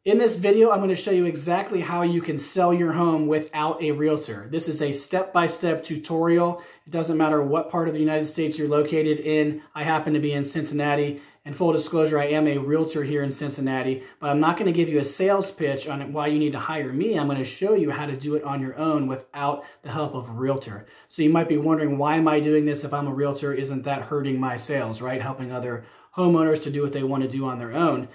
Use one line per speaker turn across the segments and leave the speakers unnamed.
In this video, I'm going to show you exactly how you can sell your home without a realtor. This is a step-by-step tutorial. It doesn't matter what part of the United States you're located in. I happen to be in Cincinnati. And full disclosure, I am a realtor here in Cincinnati, but I'm not going to give you a sales pitch on why you need to hire me. I'm going to show you how to do it on your own without the help of a realtor. So you might be wondering, why am I doing this if I'm a realtor? Isn't that hurting my sales, right? Helping other homeowners to do what they want to do on their own.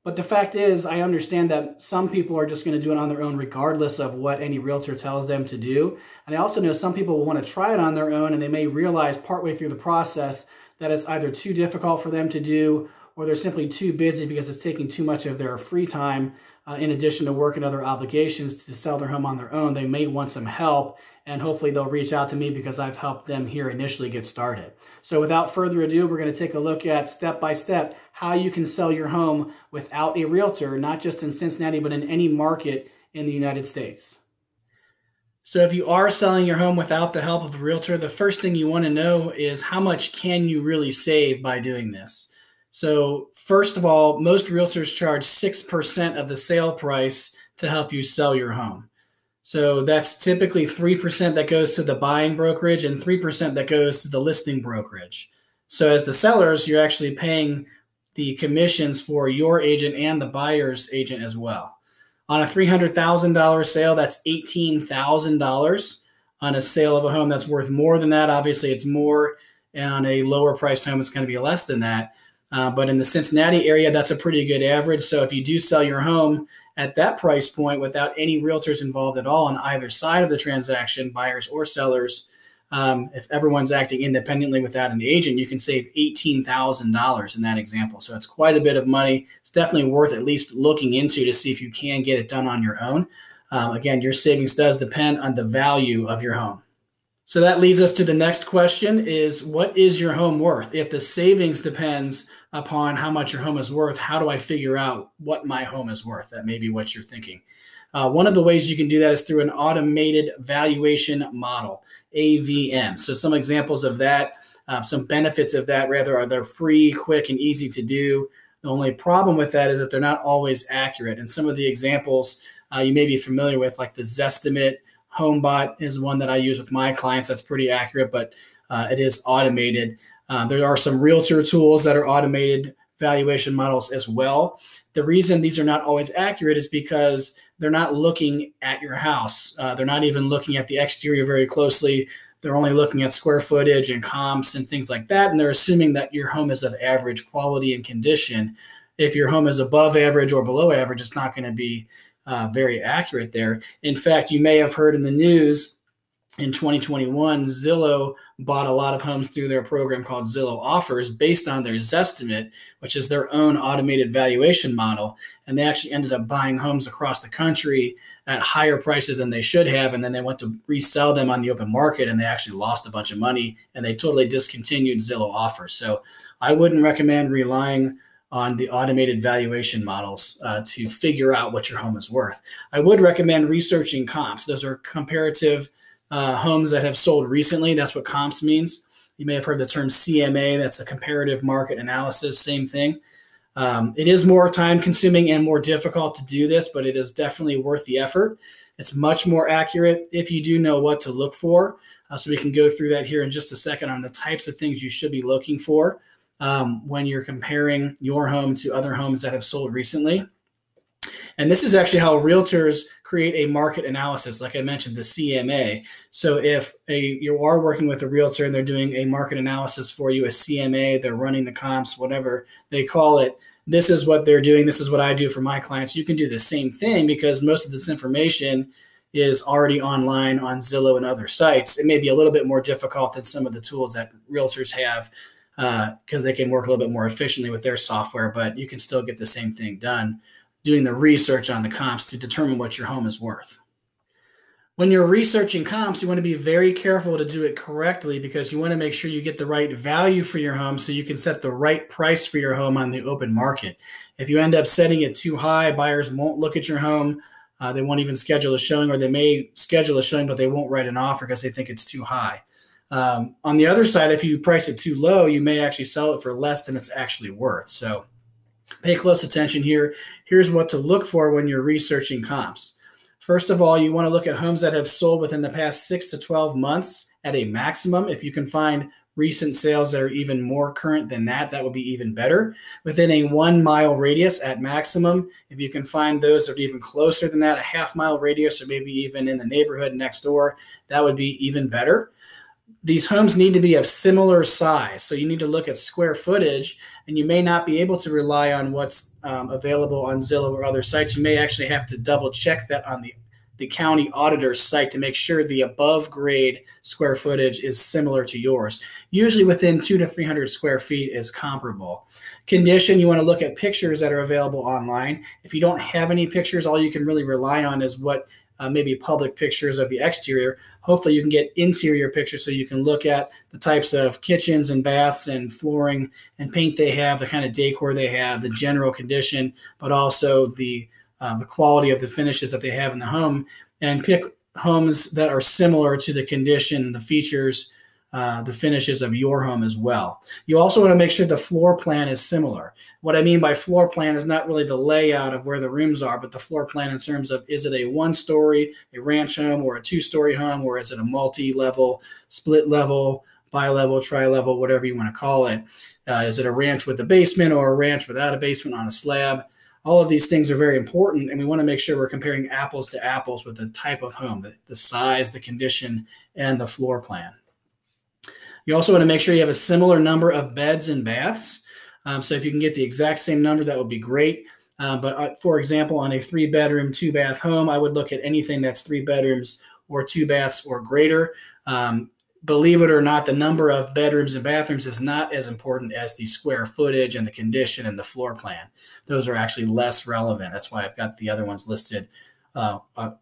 But the fact is, I understand that some people are just going to do it on their own regardless of what any realtor tells them to do. And I also know some people will want to try it on their own, and they may realize partway through the process that it's either too difficult for them to do, or they're simply too busy because it's taking too much of their free time in addition to work and other obligations to sell their home on their own. They may want some help, and hopefully they'll reach out to me because I've helped them here initially get started. So without further ado, we're going to take a look at step by step how you can sell your home without a realtor, not just in Cincinnati, but in any market in the United States. So if you are selling your home without the help of a realtor, the first thing you want to know is how much can you really save by doing this? So first of all, most realtors charge 6% of the sale price to help you sell your home. So that's typically 3% that goes to the buying brokerage and 3% that goes to the listing brokerage. So as the sellers, you're actually paying the commissions for your agent and the buyer's agent as well. On a $300,000 sale, that's $18,000. On a sale of a home that's worth more than that, obviously it's more. And on a lower priced home, it's going to be less than that. But in the Cincinnati area, that's a pretty good average. So if you do sell your home at that price point without any realtors involved at all on either side of the transaction, buyers or sellers, if everyone's acting independently without an agent, you can save $18,000 in that example. So it's quite a bit of money. It's definitely worth at least looking into to see if you can get it done on your own. Again, your savings does depend on the value of your home. So that leads us to the next question is, what is your home worth? If the savings depends upon how much your home is worth, how do I figure out what my home is worth? That may be what you're thinking. One of the ways you can do that is through an automated valuation model, AVM. So some examples of that, some benefits of that rather are they're free, quick, and easy to do. The only problem with that is that they're not always accurate. And some of the examples you may be familiar with, like the Zestimate, HomeBot is one that I use with my clients. That's pretty accurate, but it is automated. There are some realtor tools that are automated valuation models as well. The reason these are not always accurate is because they're not looking at your house. They're not even looking at the exterior very closely. They're only looking at square footage and comps and things like that. And they're assuming that your home is of average quality and condition. If your home is above average or below average, it's not going to be very accurate there. In fact, you may have heard in the news in 2021, Zillow bought a lot of homes through their program called Zillow Offers based on their Zestimate, which is their own automated valuation model. And they actually ended up buying homes across the country at higher prices than they should have. And then they went to resell them on the open market and they actually lost a bunch of money and they totally discontinued Zillow Offers. So I wouldn't recommend relying on the automated valuation models to figure out what your home is worth. I would recommend researching comps. Those are comparative homes that have sold recently. That's what comps means. You may have heard the term CMA. That's a comparative market analysis. Same thing. It is more time consuming and more difficult to do this, but it is definitely worth the effort. It's much more accurate if you do know what to look for. So we can go through that here in just a second on the types of things you should be looking for when you're comparing your home to other homes that have sold recently. And this is actually how realtors create a market analysis, like I mentioned, the CMA. So if you are working with a realtor and they're doing a market analysis for you, a CMA, they're running the comps, whatever they call it, this is what they're doing. This is what I do for my clients. You can do the same thing because most of this information is already online on Zillow and other sites. It may be a little bit more difficult than some of the tools that realtors have because they can work a little bit more efficiently with their software, but you can still get the same thing done doing the research on the comps to determine what your home is worth. When you're researching comps, you want to be very careful to do it correctly because you want to make sure you get the right value for your home so you can set the right price for your home on the open market. If you end up setting it too high, buyers won't look at your home. They won't even schedule a showing, or they may schedule a showing, but they won't write an offer because they think it's too high. On the other side, if you price it too low, you may actually sell it for less than it's actually worth. So pay close attention here. Here's what to look for when you're researching comps. First of all, you want to look at homes that have sold within the past 6 to 12 months at a maximum. If you can find recent sales that are even more current than that, that would be even better. Within a 1 mile radius at maximum, if you can find those that are even closer than that, a half-mile radius, or maybe even in the neighborhood next door, that would be even better. These homes need to be of similar size, so you need to look at square footage, and you may not be able to rely on what's available on Zillow or other sites. You may actually have to double check that on the county auditor's site to make sure the above grade square footage is similar to yours. Usually within 200 to 300 square feet is comparable. Condition, you want to look at pictures that are available online. If you don't have any pictures, all you can really rely on is what maybe public pictures of the exterior. Hopefully you can get interior pictures so you can look at the types of kitchens and baths and flooring and paint they have, the kind of decor they have, the general condition, but also the quality of the finishes that they have in the home, and pick homes that are similar to the condition, the features, the finishes of your home as well. You also want to make sure the floor plan is similar. What I mean by floor plan is not really the layout of where the rooms are, but the floor plan in terms of, is it a 1-story, a ranch home, or a 2-story home, or is it a multi-level, split level, bi-level, tri-level, whatever you want to call it. Is it a ranch with a basement or a ranch without a basement on a slab? All of these things are very important, and we want to make sure we're comparing apples to apples with the type of home, the size, the condition, and the floor plan. You also want to make sure you have a similar number of beds and baths. So if you can get the exact same number, that would be great. But for example, on a 3-bedroom, 2-bath home, I would look at anything that's 3 bedrooms or 2 baths or greater. Believe it or not, the number of bedrooms and bathrooms is not as important as the square footage and the condition and the floor plan. Those are actually less relevant. That's why I've got the other ones listed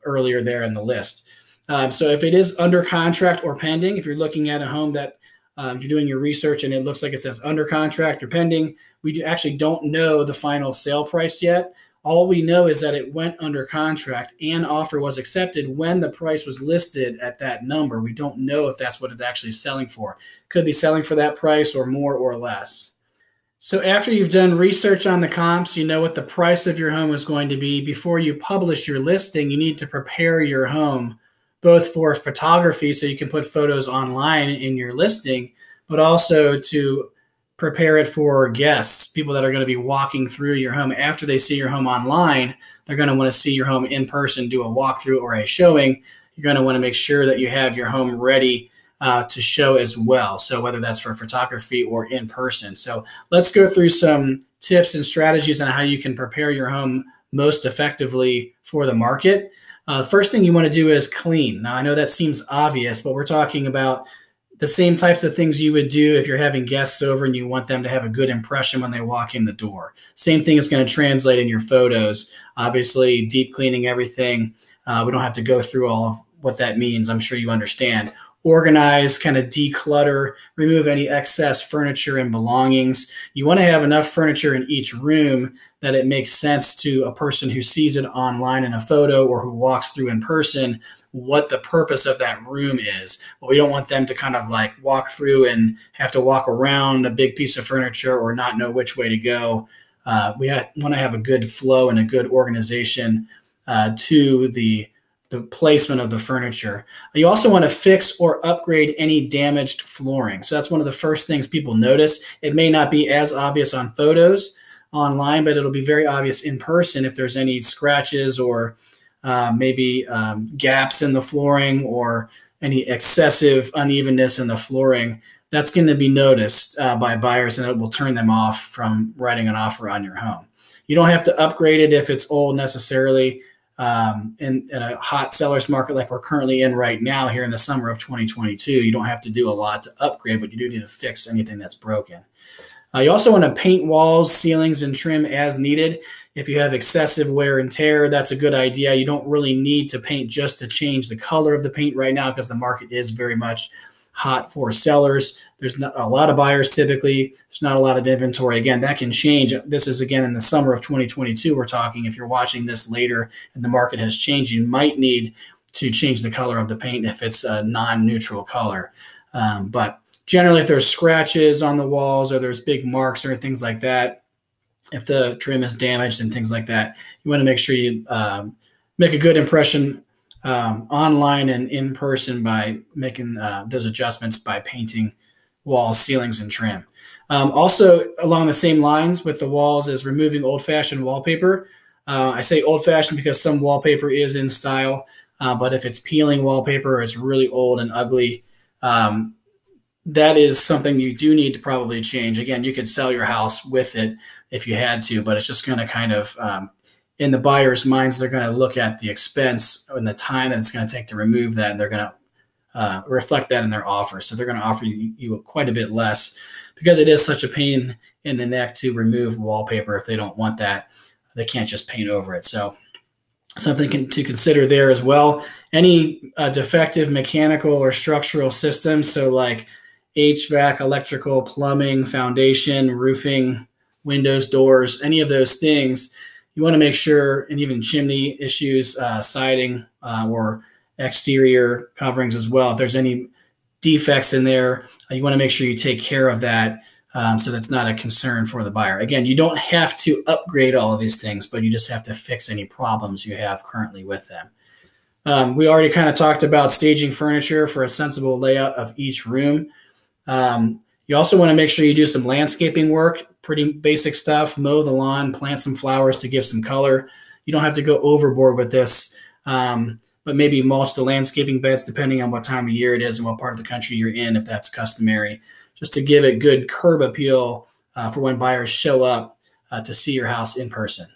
earlier there in the list. So if it is under contract or pending, if you're looking at a home that you're doing your research and it looks like it says under contract or pending, we actually don't know the final sale price yet. All we know is that it went under contract and offer was accepted when the price was listed at that number. We don't know if that's what it's actually selling for. Could be selling for that price or more or less. So after you've done research on the comps, you know what the price of your home is going to be. Before you publish your listing, you need to prepare your home both for photography so you can put photos online in your listing, but also to prepare it for guests, people that are going to be walking through your home. After they see your home online, they're going to want to see your home in person, do a walkthrough or a showing. You're going to want to make sure that you have your home ready to show as well. So whether that's for photography or in person. So let's go through some tips and strategies on how you can prepare your home most effectively for the market. First thing you want to do is clean. Now, I know that seems obvious, but we're talking about the same types of things you would do if you're having guests over and you want them to have a good impression when they walk in the door. Same thing is going to translate in your photos. Obviously, deep cleaning everything. We don't have to go through all of what that means. I'm sure you understand. Organize, kind of declutter, remove any excess furniture and belongings. You want to have enough furniture in each room that it makes sense to a person who sees it online in a photo or who walks through in person what the purpose of that room is. But we don't want them to kind of like walk through and have to walk around a big piece of furniture or not know which way to go. We want to have a good flow and a good organization to the placement of the furniture. You also want to fix or upgrade any damaged flooring. So that's one of the first things people notice. It may not be as obvious on photos online, but it'll be very obvious in person if there's any scratches or maybe gaps in the flooring or any excessive unevenness in the flooring. That's going to be noticed by buyers, and it will turn them off from writing an offer on your home. You don't have to upgrade it if it's old necessarily. In a hot seller's market like we're currently in right now here in the summer of 2022, you don't have to do a lot to upgrade, but you do need to fix anything that's broken. You also want to paint walls, ceilings, and trim as needed. If you have excessive wear and tear, that's a good idea. You don't really need to paint just to change the color of the paint right now because the market is very much hot for sellers. There's not a lot of buyers typically. There's not a lot of inventory. Again, that can change. This is, again, in the summer of 2022 we're talking. If you're watching this later and the market has changed, you might need to change the color of the paint if it's a non-neutral color. But generally, if there's scratches on the walls or there's big marks or things like that, if the trim is damaged and things like that. You want to make sure you make a good impression online and in person by making those adjustments by painting walls, ceilings, and trim. Also, along the same lines with the walls is removing old-fashioned wallpaper. I say old-fashioned because some wallpaper is in style, but if it's peeling wallpaper or it's really old and ugly, that is something you do need to probably change. Again, you could sell your house with it if you had to, but it's just going to kind of, in the buyer's minds, they're going to look at the expense and the time that it's going to take to remove that, and they're going to reflect that in their offer. So they're going to offer you quite a bit less because it is such a pain in the neck to remove wallpaper. If they don't want that, they can't just paint over it. So something to consider there as well. Any defective mechanical or structural systems, so like HVAC, electrical, plumbing, foundation, roofing, windows, doors, any of those things, you want to make sure, and even chimney issues, siding or exterior coverings as well. If there's any defects in there, you want to make sure you take care of that so that's not a concern for the buyer. Again, you don't have to upgrade all of these things, but you just have to fix any problems you have currently with them. We already kind of talked about staging furniture for a sensible layout of each room. You also want to make sure you do some landscaping work, pretty basic stuff, mow the lawn, plant some flowers to give some color. You don't have to go overboard with this, but maybe mulch the landscaping beds depending on what time of year it is and what part of the country you're in, if that's customary, just to give it good curb appeal for when buyers show up to see your house in person.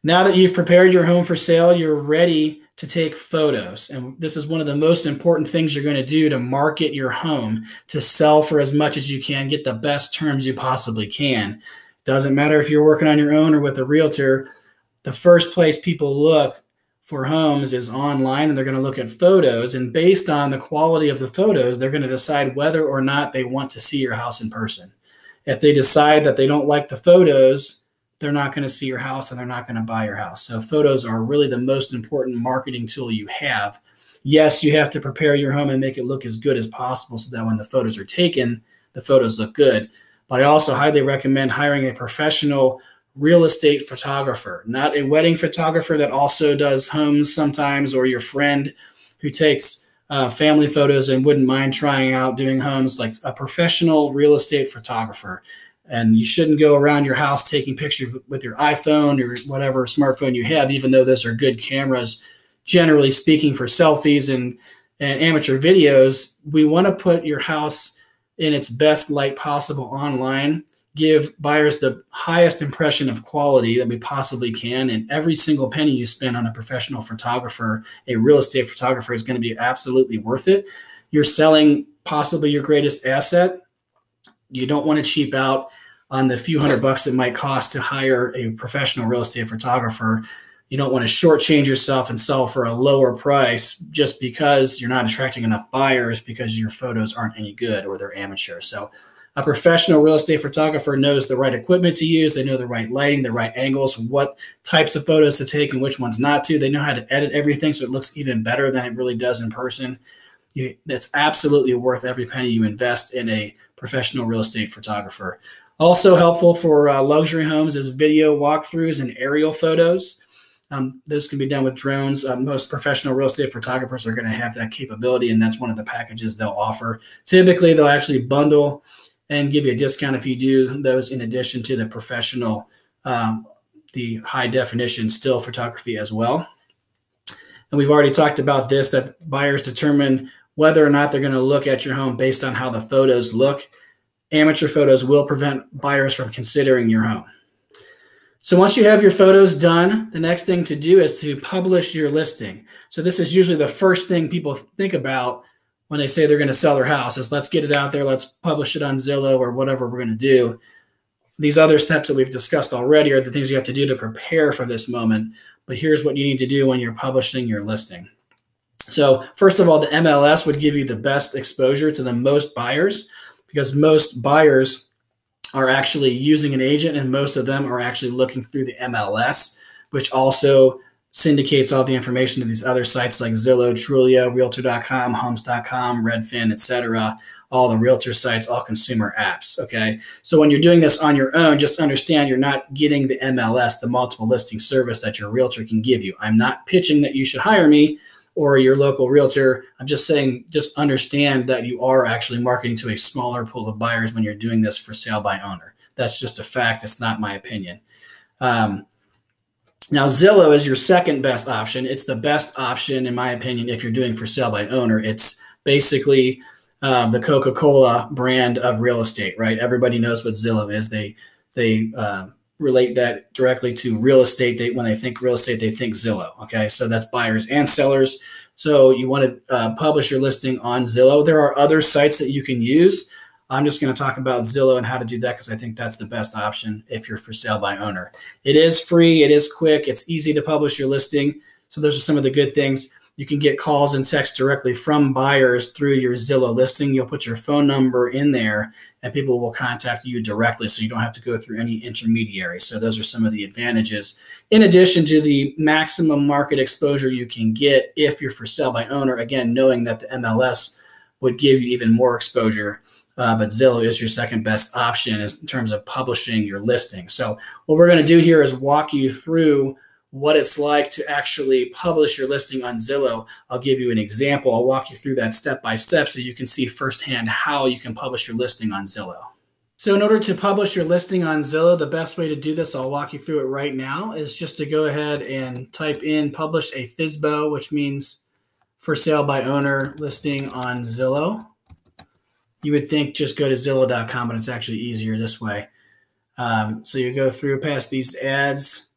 Now that you've prepared your home for sale, you're ready to take photos. And this is one of the most important things you're going to do to market your home, to sell for as much as you can, get the best terms you possibly can. Doesn't matter if you're working on your own or with a realtor. The first place people look for homes is online, and they're going to look at photos. And based on the quality of the photos, they're going to decide whether or not they want to see your house in person. If they decide that they don't like the photos, they're not going to see your house and they're not going to buy your house. So photos are really the most important marketing tool you have. Yes, you have to prepare your home and make it look as good as possible so that when the photos are taken, the photos look good. But I also highly recommend hiring a professional real estate photographer, not a wedding photographer that also does homes sometimes, or your friend who takes family photos and wouldn't mind trying out doing homes, like a professional real estate photographer. And you shouldn't go around your house taking pictures with your iPhone or whatever smartphone you have, even though those are good cameras, generally speaking, for selfies and amateur videos. We want to put your house in its best light possible online, give buyers the highest impression of quality that we possibly can. And every single penny you spend on a professional photographer, a real estate photographer, is going to be absolutely worth it. You're selling possibly your greatest asset. You don't want to cheap out on the few $100 it might cost to hire a professional real estate photographer. You don't want to shortchange yourself and sell for a lower price just because you're not attracting enough buyers because your photos aren't any good or they're amateur. So a professional real estate photographer knows the right equipment to use. They know the right lighting, the right angles, what types of photos to take and which ones not to. They know how to edit everything so it looks even better than it really does in person. That's absolutely worth every penny you invest in a professional real estate photographer. Also helpful for luxury homes is video walkthroughs and aerial photos. Those can be done with drones. Most professional real estate photographers are going to have that capability, and that's one of the packages they'll offer. Typically, they'll actually bundle and give you a discount if you do those in addition to the professional, the high definition still photography as well. And we've already talked about this, that buyers determine whether or not they're going to look at your home based on how the photos look. Amateur photos will prevent buyers from considering your home. So once you have your photos done, the next thing to do is to publish your listing. So this is usually the first thing people think about when they say they're going to sell their house is let's get it out there, let's publish it on Zillow or whatever we're going to do. These other steps that we've discussed already are the things you have to do to prepare for this moment. But here's what you need to do when you're publishing your listing. So first of all, the MLS would give you the best exposure to the most buyers because most buyers are actually using an agent and most of them are actually looking through the MLS, which also syndicates all the information to these other sites like Zillow, Trulia, Realtor.com, Homes.com, Redfin, etc. All the realtor sites, all consumer apps. Okay. So when you're doing this on your own, just understand you're not getting the MLS, the multiple listing service that your realtor can give you. I'm not pitching that you should hire me or your local realtor. I'm just saying, just understand that you are actually marketing to a smaller pool of buyers when you're doing this for sale by owner. That's just a fact. It's not my opinion. Now, Zillow is your second best option. It's the best option, in my opinion, if you're doing for sale by owner. It's basically the Coca-Cola brand of real estate, right? Everybody knows what Zillow is. They relate that directly to real estate. When they think real estate, they think Zillow. Okay, so that's buyers and sellers. So you want to publish your listing on Zillow. There are other sites that you can use. I'm just going to talk about Zillow and how to do that because I think that's the best option if you're for sale by owner. It is free. It is quick. It's easy to publish your listing. So those are some of the good things. You can get calls and texts directly from buyers through your Zillow listing. You'll put your phone number in there and people will contact you directly so you don't have to go through any intermediary. So those are some of the advantages. In addition to the maximum market exposure you can get if you're for sale by owner, again, knowing that the MLS would give you even more exposure. But Zillow is your second best option in terms of publishing your listing. So what we're going to do here is walk you through what it's like to actually publish your listing on Zillow. I'll give you an example. I'll walk you through that step by step so you can see firsthand how you can publish your listing on Zillow. So in order to publish your listing on Zillow, the best way to do this, I'll walk you through it right now, is just to go ahead and type in publish a FSBO, which means for sale by owner listing on Zillow. You would think just go to Zillow.com, but it's actually easier this way. So you go through past these ads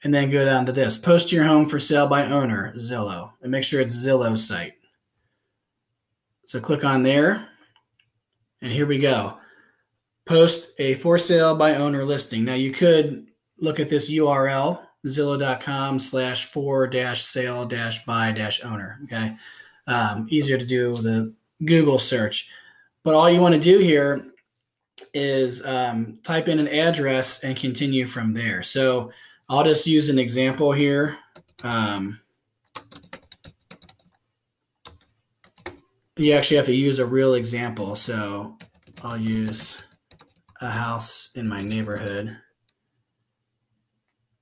and then go down to this. Post your home for sale by owner, Zillow. And make sure it's Zillow's site. So click on there. And here we go. Post a for sale by owner listing. Now you could look at this URL, Zillow.com/for-sale-by-owner. Okay. Easier to do the Google search. But all you want to do here is type in an address and continue from there. So I'll just use an example here. You actually have to use a real example. So I'll use a house in my neighborhood.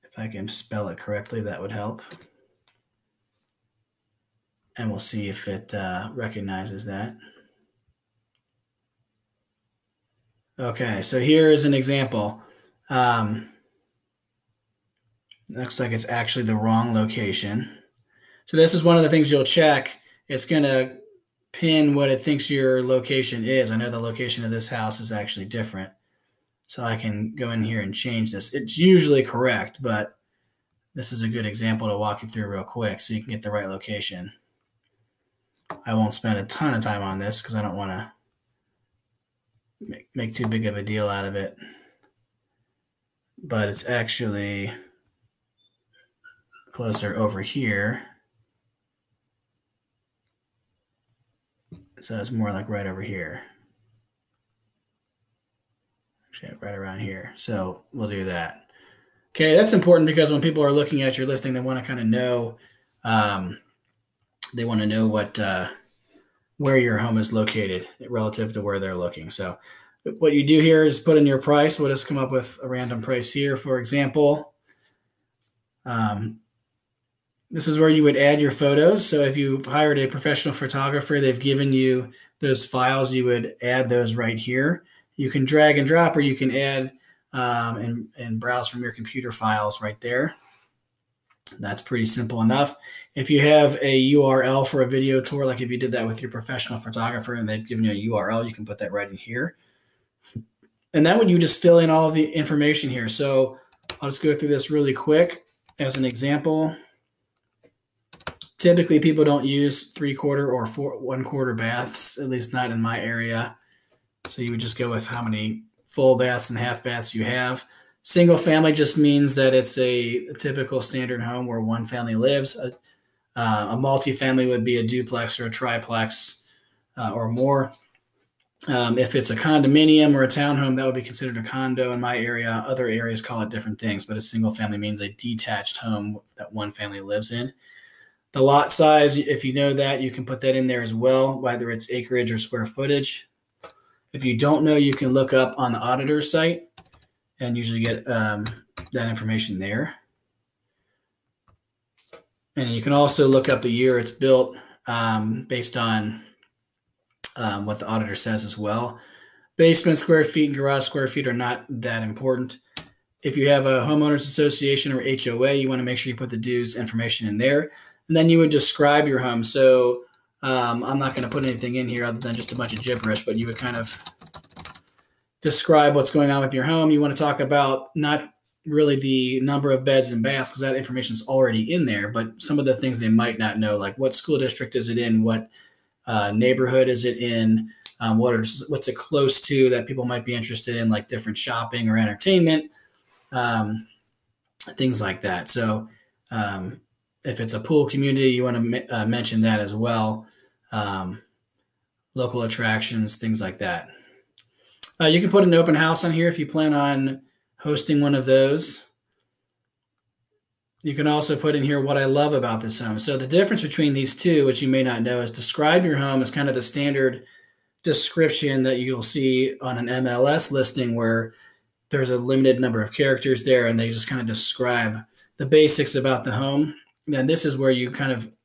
If I can spell it correctly, that would help. And we'll see if it recognizes that. Okay, so here is an example. Looks like it's actually the wrong location. So this is one of the things you'll check. It's going to pin what it thinks your location is. I know the location of this house is actually different. So I can go in here and change this. It's usually correct, but this is a good example to walk you through real quick so you can get the right location. I won't spend a ton of time on this because I don't want to make too big of a deal out of it, but it's actually closer over here. So it's more like right over here. Actually, right around here. So we'll do that. Okay, that's important because when people are looking at your listing, they want to kind of know, they want to know what, where your home is located relative to where they're looking. So what you do here is put in your price. We'll just come up with a random price here. For example, this is where you would add your photos. So if you've hired a professional photographer, they've given you those files, you would add those right here. You can drag and drop, or you can add and browse from your computer files right there. That's pretty simple enough. If you have a URL for a video tour, like if you did that with your professional photographer and they've given you a URL, you can put that right in here. And then when you just fill in all of the information here. So I'll just go through this really quick as an example. Typically, people don't use 3/4 or 1/4 baths, at least not in my area. So you would just go with how many full baths and half baths you have. Single family just means that it's a typical standard home where one family lives. A multifamily would be a duplex or a triplex or more. If it's a condominium or a townhome, that would be considered a condo in my area. Other areas call it different things, but a single family means a detached home that one family lives in. The lot size, if you know that, you can put that in there as well, whether it's acreage or square footage. If you don't know, you can look up on the auditor's site and usually get that information there. And you can also look up the year it's built based on what the auditor says as well. Basement square feet and garage square feet are not that important. If you have a homeowners association or HOA, you want to make sure you put the dues information in there. And then you would describe your home. So I'm not going to put anything in here other than just a bunch of gibberish, but you would kind of describe what's going on with your home. You want to talk about not really the number of beds and baths because that information is already in there, but some of the things they might not know, like what school district is it in, what neighborhood is it in, what's it close to that people might be interested in, like different shopping or entertainment, things like that. So if it's a pool community, you want to mention that as well. Local attractions, things like that. You can put an open house on here if you plan on hosting one of those. You can also put in here what I love about this home. So the difference between these two, which you may not know, is describe your home is kind of the standard description that you'll see on an MLS listing where there's a limited number of characters there and they just kind of describe the basics about the home. And this is where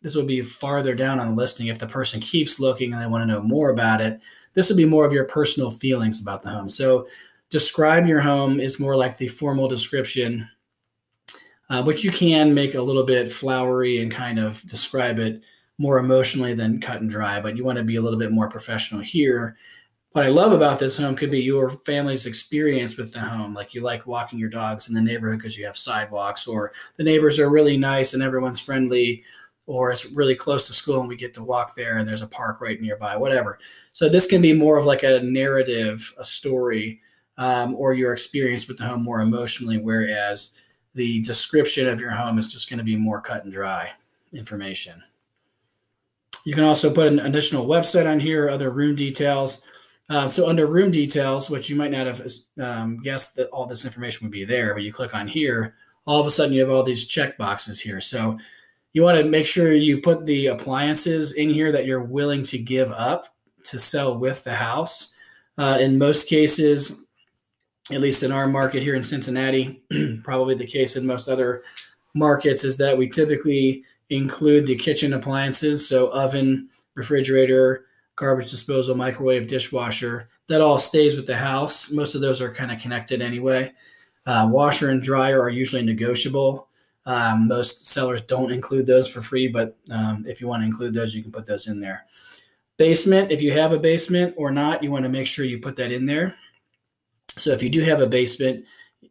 this will be farther down on the listing. If the person keeps looking and they want to know more about it, this will be more of your personal feelings about the home. So describe your home is more like the formal description, which you can make a little bit flowery and kind of describe it more emotionally than cut and dry, but you want to be a little bit more professional here. What I love about this home could be your family's experience with the home. Like you like walking your dogs in the neighborhood because you have sidewalks, or the neighbors are really nice and everyone's friendly, or it's really close to school and we get to walk there and there's a park right nearby, whatever. So this can be more of like a narrative, a story, or your experience with the home more emotionally, whereas the description of your home is just going to be more cut and dry information. You can also put an additional website on here, other room details. So under room details, which you might not have guessed that all this information would be there, but you click on here, all of a sudden you have all these check boxes here. So you want to make sure you put the appliances in here that you're willing to give up to sell with the house. In most cases, at least in our market here in Cincinnati, probably the case in most other markets, is that we typically include the kitchen appliances. So oven, refrigerator, garbage disposal, microwave, dishwasher, that all stays with the house. Most of those are kind of connected anyway. Washer and dryer are usually negotiable. Most sellers don't include those for free, but if you want to include those, you can put those in there. Basement, if you have a basement or not, you want to make sure you put that in there. So if you do have a basement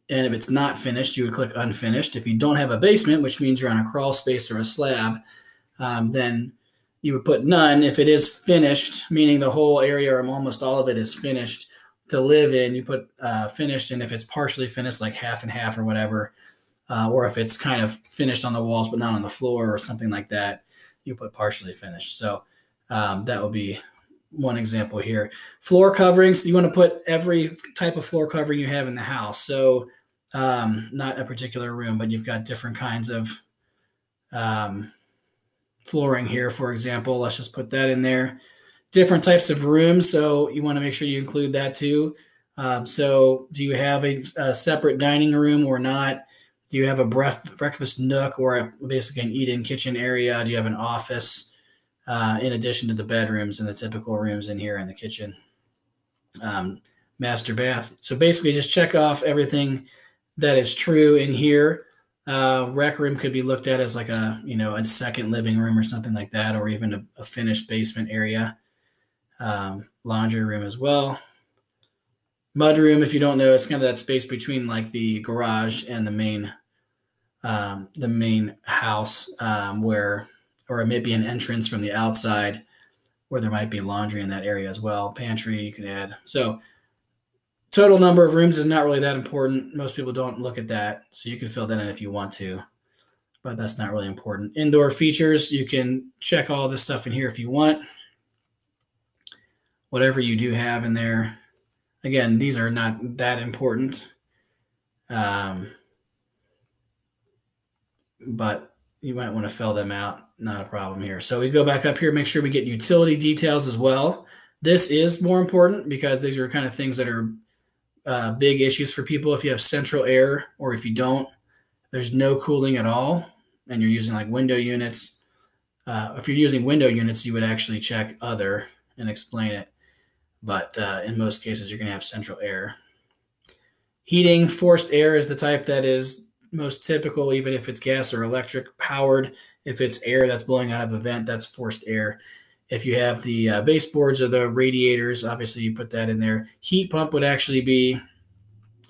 and if it's not finished, you would click unfinished. If you don't have a basement, which means you're on a crawl space or a slab, then you would put none. If it is finished, meaning the whole area or almost all of it is finished to live in, you put finished. And if it's partially finished, like half and half or whatever, or if it's kind of finished on the walls but not on the floor or something like that, you put partially finished. So that will be one example here. Floor coverings, you want to put every type of floor covering you have in the house. So not a particular room, but you've got different kinds of flooring here, for example. Let's just put that in there. Different types of rooms, so you want to make sure you include that too. So do you have a separate dining room or not? Do you have a breakfast nook or basically an eat-in kitchen area? Do you have an office in addition to the bedrooms and the typical rooms in here in the kitchen? Master bath. So basically just check off everything that is true in here. Rec room could be looked at as like a second living room or something like that, or even a finished basement area. Laundry room as well. Mud room, if you don't know, it's kind of that space between like the garage and the main house, or it may be an entrance from the outside where there might be laundry in that area as well. Pantry you can add. So total number of rooms is not really that important. Most people don't look at that, so you can fill that in if you want to, but that's not really important. Indoor features, you can check all this stuff in here if you want. whatever you do have in there. Again, these are not that important, but you might want to fill them out. Not a problem here. So we go back up here, make sure we get utility details as well. This is more important because these are kind of things that are big issues for people. If you have central air, or if you don't, there's no cooling at all, and you're using like window units. If you're using window units, you would actually check other and explain it. But in most cases, you're going to have central air. Heating, forced air is the type that is most typical, even if it's gas or electric powered. If it's air that's blowing out of a vent, that's forced air. If you have the baseboards or the radiators, obviously you put that in there. Heat pump would actually be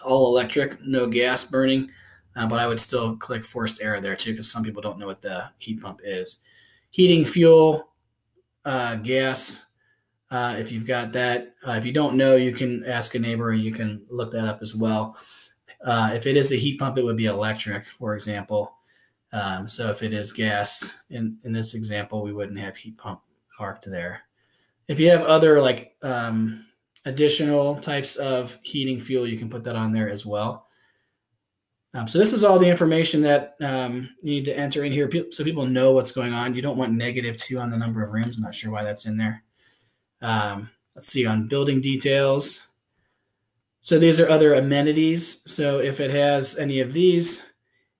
all electric, no gas burning, but I would still click forced air there too, because some people don't know what the heat pump is. Heating, fuel, gas, if you've got that. If you don't know, you can ask a neighbor and you can look that up as well. If it is a heat pump, it would be electric, for example. So if it is gas, in this example, we wouldn't have heat pump marked there. If you have other like additional types of heating fuel, you can put that on there as well. So this is all the information that you need to enter in here so people know what's going on. You don't want -2 on the number of rooms. I'm not sure why that's in there. Let's see, on building details. So these are other amenities. So if it has any of these,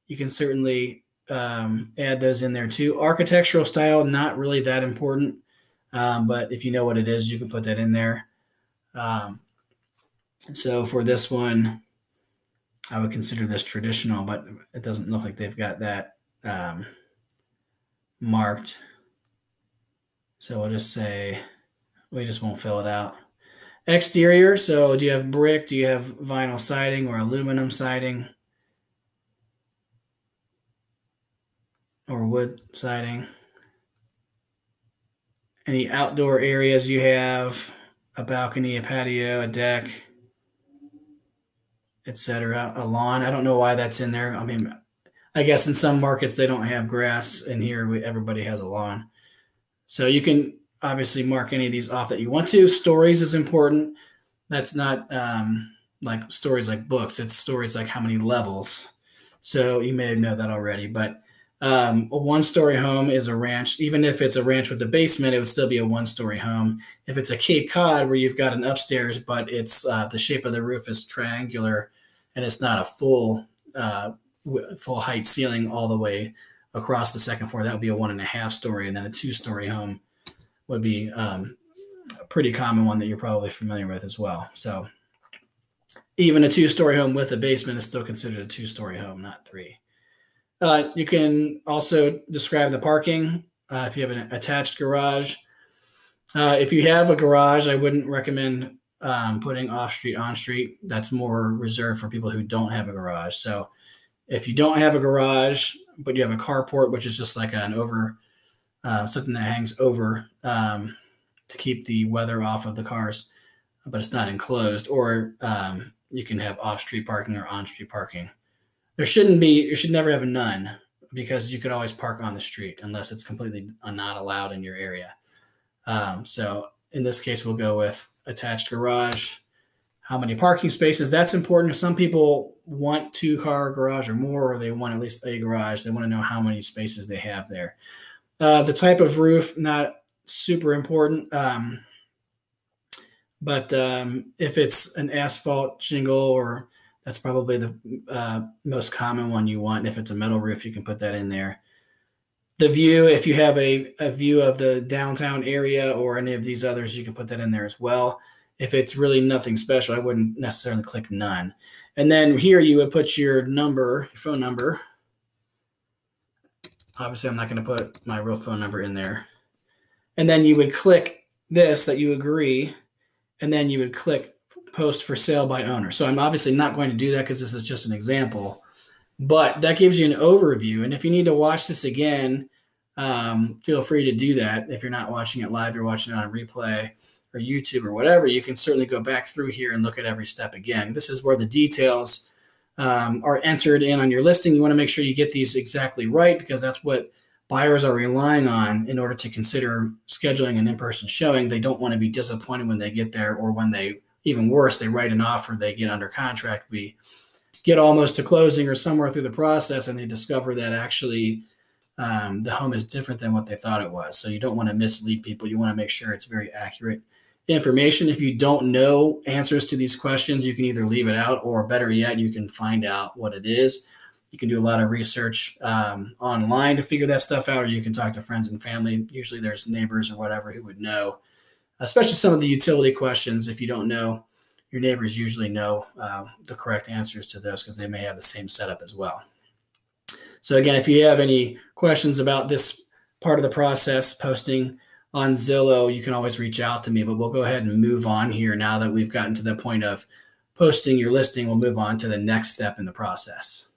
you can certainly add those in there too. Architectural style, not really that important. But if you know what it is, you can put that in there. So for this one, I would consider this traditional, but it doesn't look like they've got that marked. So we'll just say, we just won't fill it out. Exterior, so do you have brick? Do you have vinyl siding or aluminum siding? Or wood siding? Any outdoor areas you have, a balcony, a patio, a deck, etc. A lawn. I don't know why that's in there. I mean, I guess in some markets they don't have grass. In here, everybody has a lawn. So you can obviously mark any of these off that you want to. Stories is important. That's not like stories like books. It's stories like how many levels. So you may know that already. But a one-story home is a ranch. Even if it's a ranch with a basement, it would still be a one-story home. If it's a Cape Cod where you've got an upstairs, but it's the shape of the roof is triangular and it's not a full height ceiling all the way across the second floor, that would be a 1.5 story. And then a 2-story home would be a pretty common one that you're probably familiar with as well. So even a 2-story home with a basement is still considered a 2-story home, not 3. You can also describe the parking if you have an attached garage. If you have a garage, I wouldn't recommend putting off-street, on-street. That's more reserved for people who don't have a garage. So if you don't have a garage, but you have a carport, which is just like an over, something that hangs over to keep the weather off of the cars, but it's not enclosed, or you can have off-street parking or on-street parking. You should never have none, because you could always park on the street unless it's completely not allowed in your area. So in this case, we'll go with attached garage. How many parking spaces? That's important. Some people want 2-car garage or more, or they want at least a garage. They want to know how many spaces they have there. The type of roof, not super important. But if it's an asphalt shingle, or that's probably the most common one you want. If it's a metal roof, you can put that in there. The view, if you have a view of the downtown area or any of these others, you can put that in there as well. If it's really nothing special, I wouldn't necessarily click none. And then here you would put your number, your phone number. Obviously, I'm not going to put my real phone number in there. And then you would click this, that you agree, and then you would click post for sale by owner. So I'm obviously not going to do that because this is just an example, but that gives you an overview. And if you need to watch this again, feel free to do that. If you're not watching it live, you're watching it on replay or YouTube or whatever, you can certainly go back through here and look at every step again. This is where the details are entered in on your listing. You want to make sure you get these exactly right, because that's what buyers are relying on in order to consider scheduling an in-person showing. They don't want to be disappointed when they get there, or when they, even worse, they write an offer, they get under contract, we get almost to closing or somewhere through the process, and they discover that actually the home is different than what they thought it was. So you don't want to mislead people. You want to make sure it's very accurate information. If you don't know answers to these questions, you can either leave it out, or better yet, you can find out what it is. You can do a lot of research online to figure that stuff out, or you can talk to friends and family. Usually there's neighbors or whatever who would know, especially some of the utility questions. If you don't know, your neighbors usually know the correct answers to those, because they may have the same setup as well. So again, if you have any questions about this part of the process, posting on Zillow, you can always reach out to me, but we'll go ahead and move on here. Now that we've gotten to the point of posting your listing, we'll move on to the next step in the process.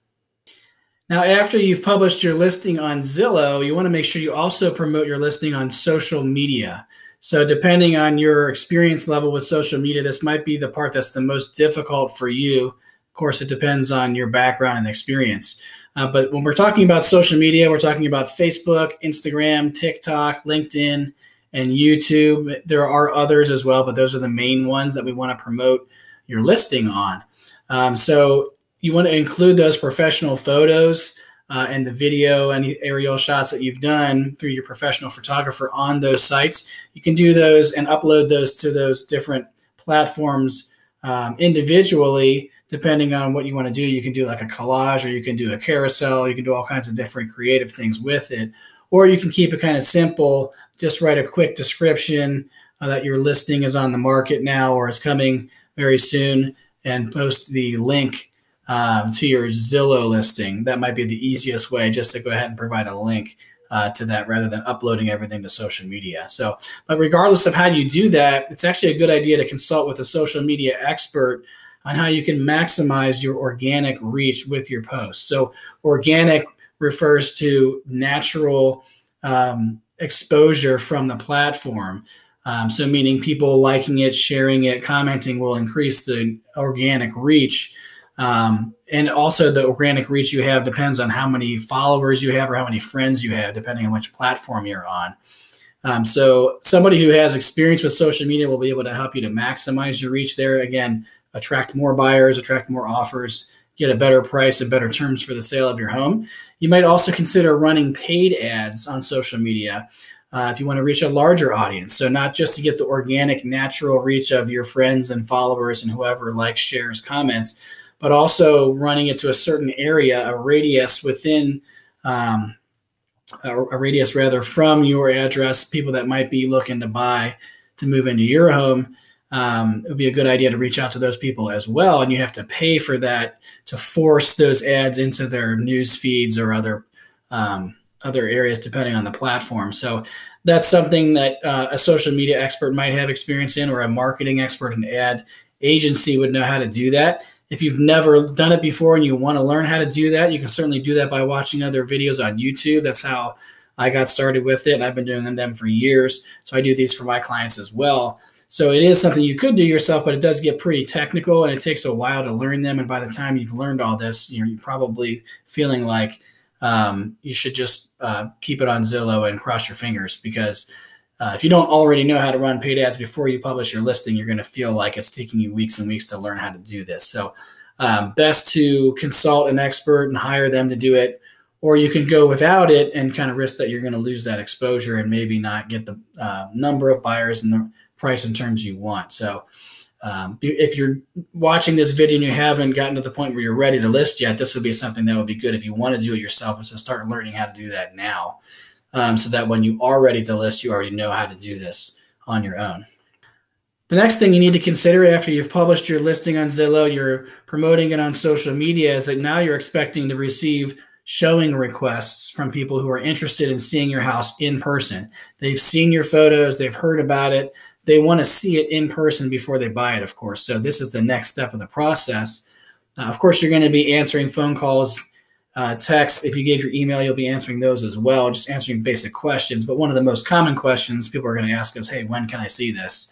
Now, after you've published your listing on Zillow, you want to make sure you also promote your listing on social media. So depending on your experience level with social media, this might be the part that's the most difficult for you. Of course, it depends on your background and experience. But when we're talking about social media, we're talking about Facebook, Instagram, TikTok, LinkedIn, and YouTube. There are others as well, but those are the main ones that we want to promote your listing on. So you want to include those professional photos and the video and aerial shots that you've done through your professional photographer on those sites. You can do those and upload those to those different platforms individually, depending on what you want to do. You can do like a collage, or you can do a carousel. You can do all kinds of different creative things with it. Or you can keep it kind of simple. Just write a quick description that your listing is on the market now, or is coming very soon, and post the link to your Zillow listing. That might be the easiest way, just to go ahead and provide a link to that, rather than uploading everything to social media. So, but regardless of how you do that, it's actually a good idea to consult with a social media expert on how you can maximize your organic reach with your posts. So organic refers to natural exposure from the platform. So meaning people liking it, sharing it, commenting will increase the organic reach. And also the organic reach you have depends on how many followers you have or how many friends you have, depending on which platform you're on. So somebody who has experience with social media will be able to help you to maximize your reach there. Again, attract more buyers, attract more offers, get a better price and better terms for the sale of your home. You might also consider running paid ads on social media if you want to reach a larger audience. So not just to get the organic, natural reach of your friends and followers and whoever likes, shares, comments, but also running it to a certain area, a radius within, a radius rather from your address, people that might be looking to buy to move into your home. It would be a good idea to reach out to those people as well. And you have to pay for that to force those ads into their news feeds or other areas, depending on the platform. So that's something that a social media expert might have experience in, or a marketing expert, an ad agency would know how to do that. If you've never done it before and you want to learn how to do that, you can certainly do that by watching other videos on YouTube. That's how I got started with it, and I've been doing them for years. So I do these for my clients as well. So it is something you could do yourself, but it does get pretty technical, and it takes a while to learn them. And by the time you've learned all this, you're probably feeling like you should just keep it on Zillow and cross your fingers, because if you don't already know how to run paid ads before you publish your listing, you're going to feel like it's taking you weeks and weeks to learn how to do this. So best to consult an expert and hire them to do it, or you can go without it and kind of risk that you're going to lose that exposure and maybe not get the number of buyers and the price and terms you want. So if you're watching this video and you haven't gotten to the point where you're ready to list yet, this would be something that would be good if you want to do it yourself, is to start learning how to do that now, so that when you are ready to list, you already know how to do this on your own. The next thing you need to consider after you've published your listing on Zillow, you're promoting it on social media, is that now you're expecting to receive showing requests from people who are interested in seeing your house in person. They've seen your photos, they've heard about it, they want to see it in person before they buy it, of course. So this is the next step of the process. Of course, you're going to be answering phone calls, text. If you gave your email, you'll be answering those as well, just answering basic questions. But one of the most common questions people are going to ask is, hey, when can I see this?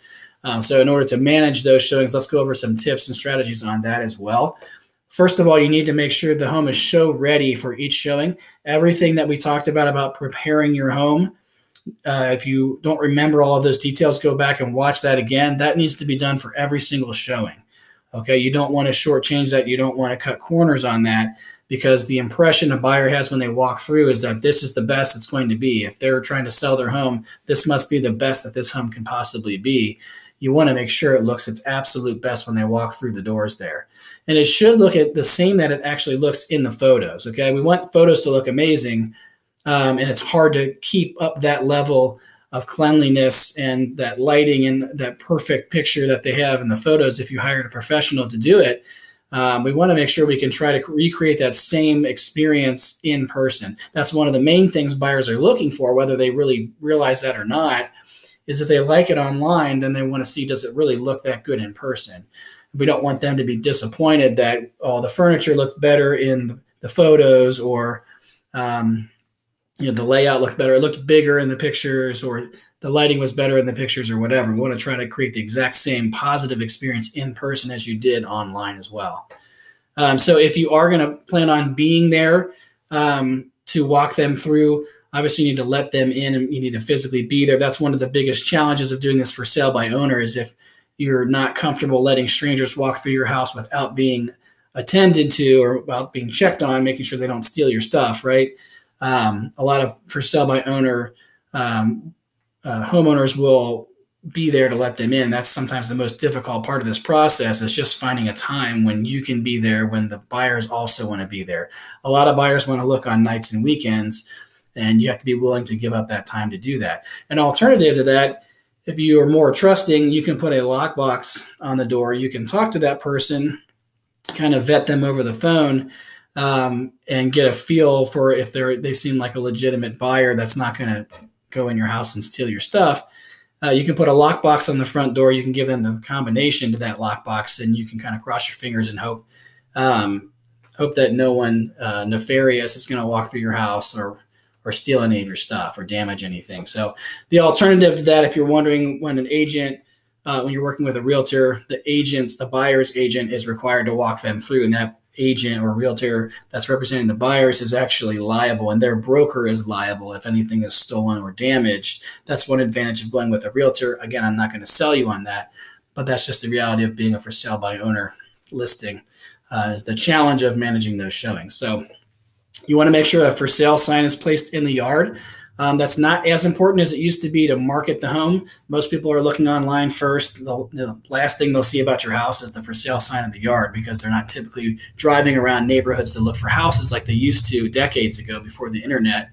So in order to manage those showings, let's go over some tips and strategies on that as well. First of all, you need to make sure the home is show ready for each showing. Everything that we talked about preparing your home, if you don't remember all of those details, go back and watch that again. That needs to be done for every single showing. Okay, you don't want to shortchange that. You don't want to cut corners on that, because the impression a buyer has when they walk through is that this is the best it's going to be. If they're trying to sell their home, this must be the best that this home can possibly be. You want to make sure it looks its absolute best when they walk through the doors there. And it should look at the same that it actually looks in the photos. Okay, we want photos to look amazing, and it's hard to keep up that level of cleanliness and that lighting and that perfect picture that they have in the photos if you hired a professional to do it. We want to make sure we can try to recreate that same experience in person. That's one of the main things buyers are looking for, whether they really realize that or not, is if they like it online, then they want to see, does it really look that good in person? We don't want them to be disappointed that, oh, the furniture looked better in the photos, or the layout looked better, it looked bigger in the pictures, or the lighting was better in the pictures, or whatever. We want to try to create the exact same positive experience in person as you did online as well. So if you are going to plan on being there to walk them through, obviously you need to let them in and you need to physically be there. That's one of the biggest challenges of doing this for sale by owner, is if you're not comfortable letting strangers walk through your house without being attended to or without being checked on, making sure they don't steal your stuff, right? A lot of for sale by owner homeowners will be there to let them in. That's sometimes the most difficult part of this process, is just finding a time when you can be there when the buyers also want to be there. A lot of buyers want to look on nights and weekends, and you have to be willing to give up that time to do that. An alternative to that, if you are more trusting, you can put a lockbox on the door. You can talk to that person, kind of vet them over the phone, and get a feel for if they seem like a legitimate buyer that's not going to go in your house and steal your stuff. You can put a lockbox on the front door. You can give them the combination to that lockbox, and you can kind of cross your fingers and hope that no one nefarious is going to walk through your house or steal any of your stuff or damage anything. So the alternative to that, if you're wondering, when an agent, when you're working with a realtor, the buyer's agent is required to walk them through, and that agent or realtor that's representing the buyers is actually liable, and their broker is liable if anything is stolen or damaged. That's one advantage of going with a realtor. Again, I'm not going to sell you on that, but that's just the reality of being a for sale by owner listing, is the challenge of managing those showings. So you want to make sure a for sale sign is placed in the yard. That's not as important as it used to be to market the home. Most people are looking online first. The last thing they'll see about your house is the for sale sign in the yard, because they're not typically driving around neighborhoods to look for houses like they used to decades ago before the internet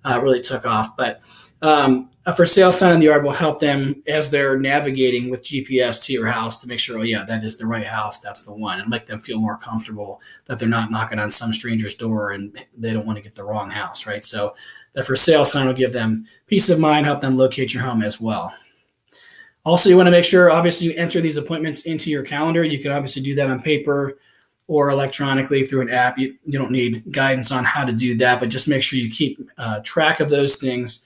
really took off. But a for sale sign in the yard will help them as they're navigating with GPS to your house to make sure, oh yeah, that is the right house, that's the one, and make them feel more comfortable that they're not knocking on some stranger's door and they don't want to get the wrong house, right? So the for sale sign will give them peace of mind, help them locate your home as well. Also, you want to make sure, obviously, you enter these appointments into your calendar. You can obviously do that on paper or electronically through an app. You don't need guidance on how to do that, but just make sure you keep track of those things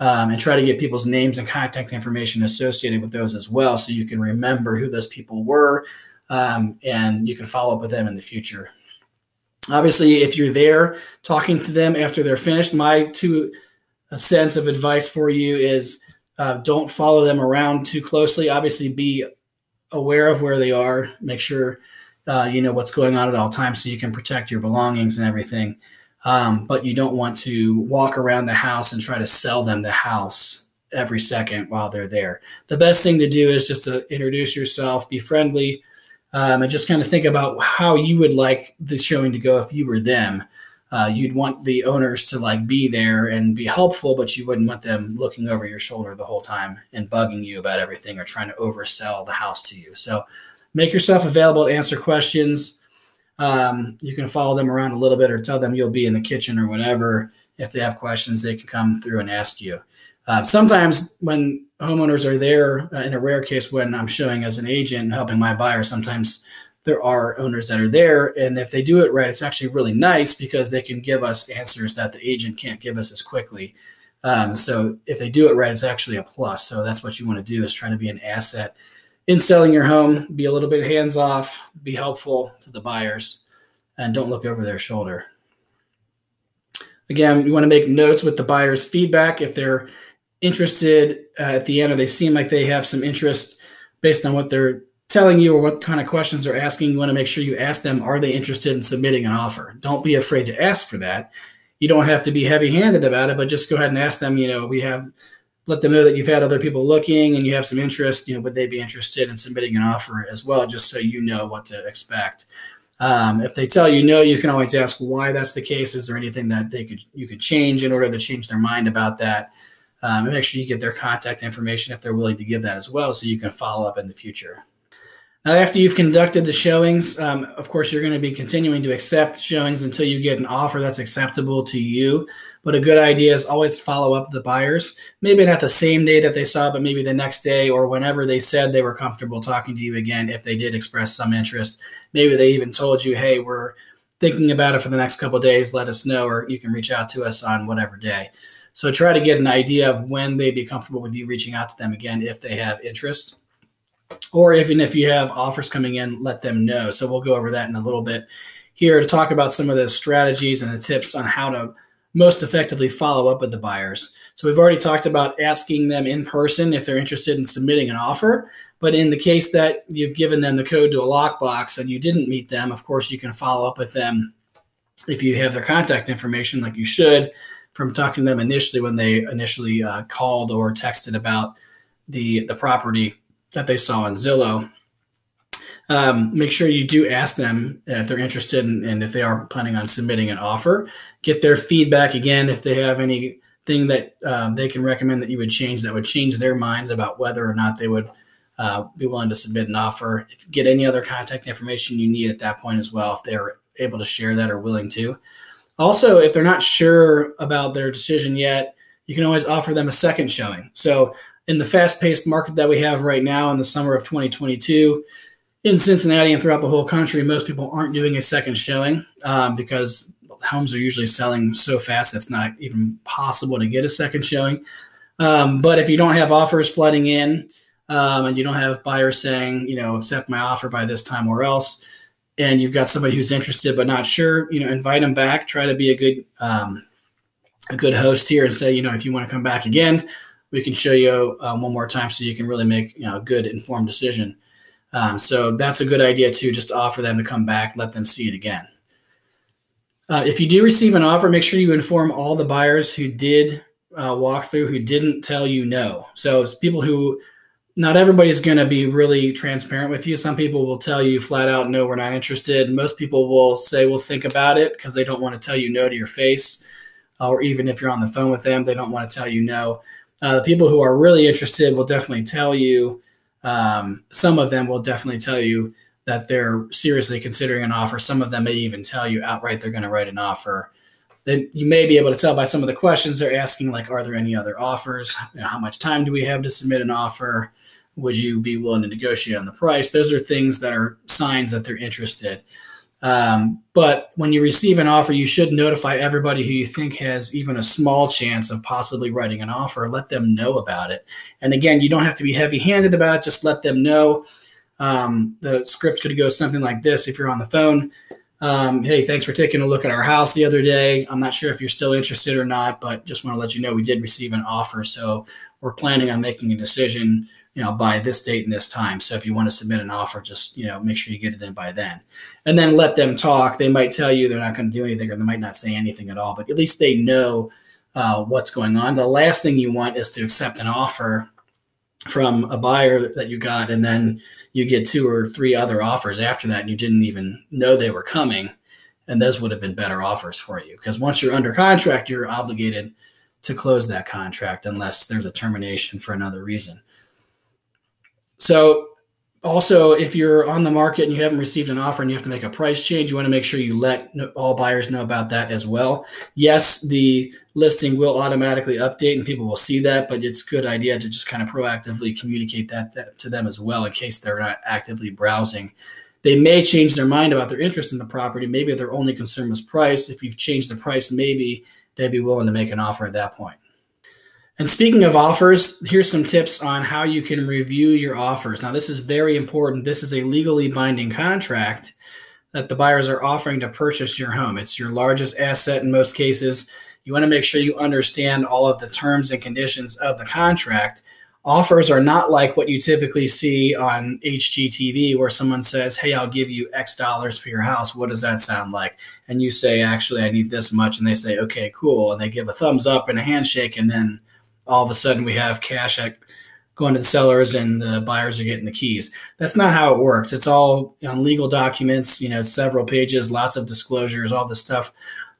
and try to get people's names and contact information associated with those as well, so you can remember who those people were, and you can follow up with them in the future. Obviously, if you're there talking to them after they're finished, my 2 cents of advice for you is don't follow them around too closely. Obviously, be aware of where they are. Make sure you know what's going on at all times so you can protect your belongings and everything. But you don't want to walk around the house and try to sell them the house every second while they're there. The best thing to do is just to introduce yourself, be friendly, and just kind of think about how you would like the showing to go if you were them. You'd want the owners to be there and be helpful, but you wouldn't want them looking over your shoulder the whole time and bugging you about everything or trying to oversell the house to you. So make yourself available to answer questions. You can follow them around a little bit or tell them you'll be in the kitchen or whatever. If they have questions, they can come through and ask you. Sometimes when homeowners are there, in a rare case when I'm showing as an agent helping my buyer, sometimes there are owners that are there. And if they do it right, it's actually really nice because they can give us answers that the agent can't give us as quickly. So if they do it right, it's actually a plus. So that's what you want to do, is try to be an asset in selling your home, be a little bit hands-off, be helpful to the buyers. and don't look over their shoulder. Again, you want to make notes with the buyer's feedback. If they're interested at the end, or they seem like they have some interest based on what they're telling you or what kind of questions they're asking, you want to make sure you ask them, are they interested in submitting an offer? Don't be afraid to ask for that. You don't have to be heavy-handed about it, but just go ahead and ask them, let them know that you've had other people looking and you have some interest, would they be interested in submitting an offer as well, just so you know what to expect. If they tell you no, you can always ask why that's the case. Is there anything that you could change in order to change their mind about that? And make sure you get their contact information if they're willing to give that as well, so you can follow up in the future. Now, after you've conducted the showings, of course, you're going to be continuing to accept showings until you get an offer that's acceptable to you. But a good idea is always follow up with the buyers. Maybe not the same day that they saw, but maybe the next day or whenever they said they were comfortable talking to you again, if they did express some interest. Maybe they even told you, hey, we're thinking about it for the next couple of days. Let us know, or you can reach out to us on whatever day. So try to get an idea of when they'd be comfortable with you reaching out to them again if they have interest. Or even if you have offers coming in, let them know. So we'll go over that in a little bit here to talk about some of the strategies and the tips on how to most effectively follow up with the buyers. So we've already talked about asking them in person if they're interested in submitting an offer. But in the case that you've given them the code to a lockbox and you didn't meet them, of course, you can follow up with them if you have their contact information, like you should, from talking to them initially when they initially called or texted about the property that they saw on Zillow. Make sure you do ask them if they're interested and if they are planning on submitting an offer. Get their feedback again if they have anything that they can recommend that you would change that would change their minds about whether or not they would be willing to submit an offer. Get any other contact information you need at that point as well if they're able to share that or willing to. Also, if they're not sure about their decision yet, you can always offer them a second showing. So in the fast-paced market that we have right now in the summer of 2022, in Cincinnati and throughout the whole country, most people aren't doing a second showing because homes are usually selling so fast that's not even possible to get a second showing. But if you don't have offers flooding in and you don't have buyers saying, accept my offer by this time or else, and you've got somebody who's interested but not sure, invite them back. Try to be a good host here and say, if you want to come back again, we can show you one more time so you can really make a good informed decision. So that's a good idea too, just to offer them to come back, let them see it again. If you do receive an offer, make sure you inform all the buyers who did walk through, who didn't tell you no. So it's people who, not everybody's going to be really transparent with you. Some people will tell you flat out, no, we're not interested. Most people will say, we'll think about it because they don't want to tell you no to your face. Or even if you're on the phone with them, they don't want to tell you no. The people who are really interested will definitely tell you. Some of them will definitely tell you that they're seriously considering an offer. Some of them may even tell you outright they're going to write an offer. Then you may be able to tell by some of the questions they're asking, like, are there any other offers? How much time do we have to submit an offer? Would you be willing to negotiate on the price? Those are things that are signs that they're interested. But when you receive an offer, you should notify everybody who you think has even a small chance of possibly writing an offer. Let them know about it. And again, you don't have to be heavy-handed about it. Just let them know. The script could go something like this. If you're on the phone, hey, thanks for taking a look at our house the other day. I'm not sure if you're still interested or not, but just want to let you know we did receive an offer. So we're planning on making a decision, by this date and this time. So if you want to submit an offer, just, make sure you get it in by then. And then let them talk. They might tell you they're not going to do anything, or they might not say anything at all, but at least they know what's going on. The last thing you want is to accept an offer from a buyer that you got, and then you get 2 or 3 other offers after that, and you didn't even know they were coming. And those would have been better offers for you, because once you're under contract, you're obligated to close that contract unless there's a termination for another reason. So also, if you're on the market and you haven't received an offer and you have to make a price change, you want to make sure you let all buyers know about that as well. Yes, the listing will automatically update and people will see that, but it's a good idea to just kind of proactively communicate that to them as well in case they're not actively browsing. They may change their mind about their interest in the property. Maybe their only concern was price. If you've changed the price, maybe they'd be willing to make an offer at that point. And speaking of offers, here's some tips on how you can review your offers. Now, this is very important. This is a legally binding contract that the buyers are offering to purchase your home. It's your largest asset in most cases. You want to make sure you understand all of the terms and conditions of the contract. Offers are not like what you typically see on HGTV where someone says, hey, I'll give you X dollars for your house. What does that sound like? And you say, actually, I need this much. And they say, okay, cool. And they give a thumbs up and a handshake. And then all of a sudden we have cash going to the sellers and the buyers are getting the keys. That's not how it works. It's all on legal documents, several pages, lots of disclosures, all this stuff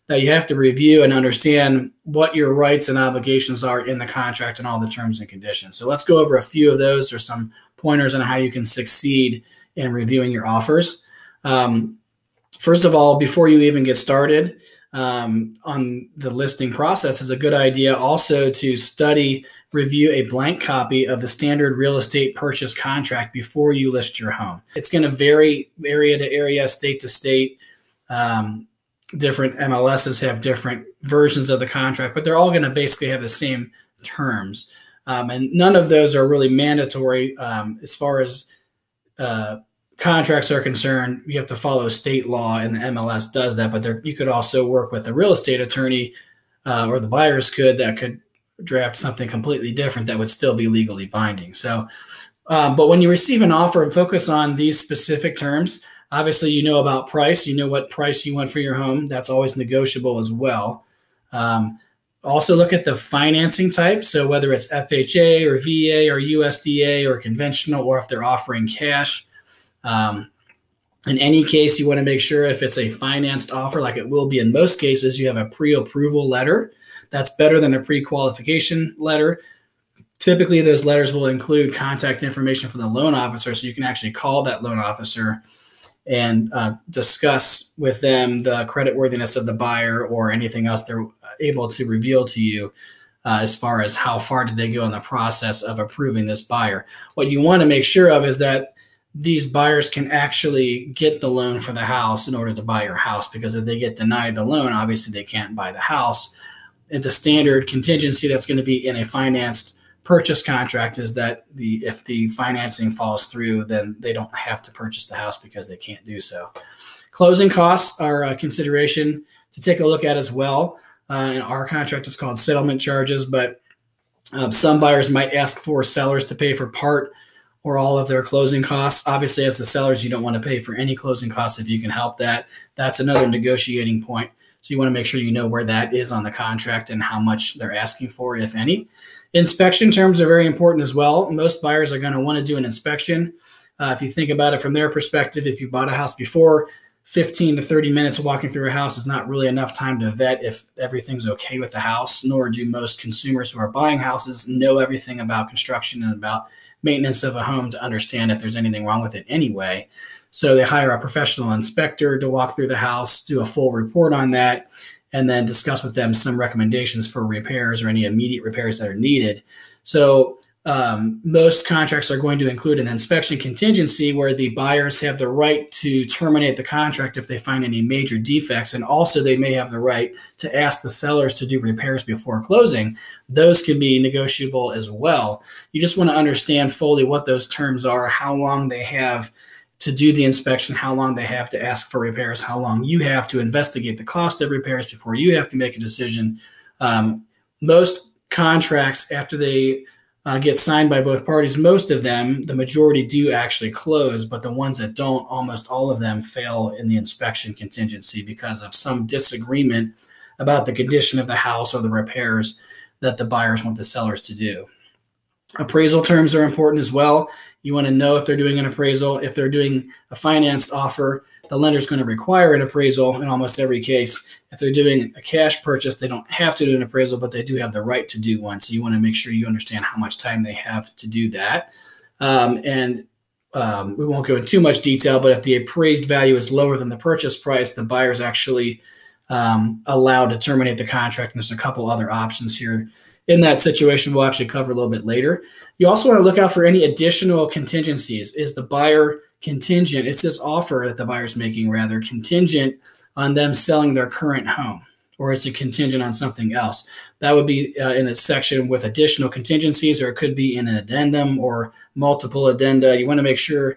that you have to review and understand what your rights and obligations are in the contract and all the terms and conditions. So let's go over a few of those or some pointers on how you can succeed in reviewing your offers. First of all, before you even get started on the listing process, it's a good idea also to review a blank copy of the standard real estate purchase contract before you list your home. It's going to vary area to area, state to state. Different MLSs have different versions of the contract, but they're all going to basically have the same terms. And none of those are really mandatory as far as contracts are concerned. You have to follow state law, and the MLS does that. But you could also work with a real estate attorney, or the buyers that could draft something completely different that would still be legally binding. So, but when you receive an offer, focus on these specific terms. Obviously, you know about price. You know what price you want for your home. That's always negotiable as well. Also look at the financing type. So whether it's FHA or VA or USDA or conventional, or if they're offering cash. In any case, you want to make sure if it's a financed offer, like it will be in most cases, you have a pre-approval letter. That's better than a pre-qualification letter. Typically, those letters will include contact information from the loan officer, so you can actually call that loan officer and discuss with them the creditworthiness of the buyer or anything else they're able to reveal to you as far as how far did they go in the process of approving this buyer. What you want to make sure of is that these buyers can actually get the loan for the house in order to buy your house, because if they get denied the loan, obviously they can't buy the house. And the standard contingency that's going to be in a financed purchase contract is that if the financing falls through, then they don't have to purchase the house because they can't do so. Closing costs are a consideration to take a look at as well. In our contract, it's called settlement charges, but some buyers might ask for sellers to pay for part or all of their closing costs. Obviously, as the sellers, you don't want to pay for any closing costs if you can help that. That's another negotiating point. So you want to make sure you know where that is on the contract and how much they're asking for, if any. Inspection terms are very important as well. Most buyers are going to want to do an inspection. If you think about it from their perspective, if you bought a house before, 15 to 30 minutes walking through a house is not really enough time to vet if everything's okay with the house, nor do most consumers who are buying houses know everything about construction and about maintenance of a home to understand if there's anything wrong with it anyway. So they hire a professional inspector to walk through the house, do a full report on that, and then discuss with them some recommendations for repairs or any immediate repairs that are needed. So most contracts are going to include an inspection contingency where the buyers have the right to terminate the contract if they find any major defects. And also they may have the right to ask the sellers to do repairs before closing. Those can be negotiable as well. You just want to understand fully what those terms are, how long they have to do the inspection, how long they have to ask for repairs, how long you have to investigate the cost of repairs before you have to make a decision. Most contracts, after they get signed by both parties, most of them, the majority do actually close, but the ones that don't, almost all of them fail in the inspection contingency because of some disagreement about the condition of the house or the repairs that the buyers want the sellers to do. Appraisal terms are important as well. You want to know if they're doing an appraisal. If they're doing a financed offer, the lender's going to require an appraisal in almost every case. If they're doing a cash purchase, they don't have to do an appraisal, but they do have the right to do one. So you want to make sure you understand how much time they have to do that. We won't go into too much detail, but if the appraised value is lower than the purchase price, the buyer's actually allowed to terminate the contract. And there's a couple other options here. In that situation, we'll actually cover a little bit later. You also want to look out for any additional contingencies. Is the buyer contingent? Is this offer that the buyer's making rather contingent on them selling their current home? Or is it contingent on something else? That would be in a section with additional contingencies, or it could be in an addendum or multiple addenda. You want to make sure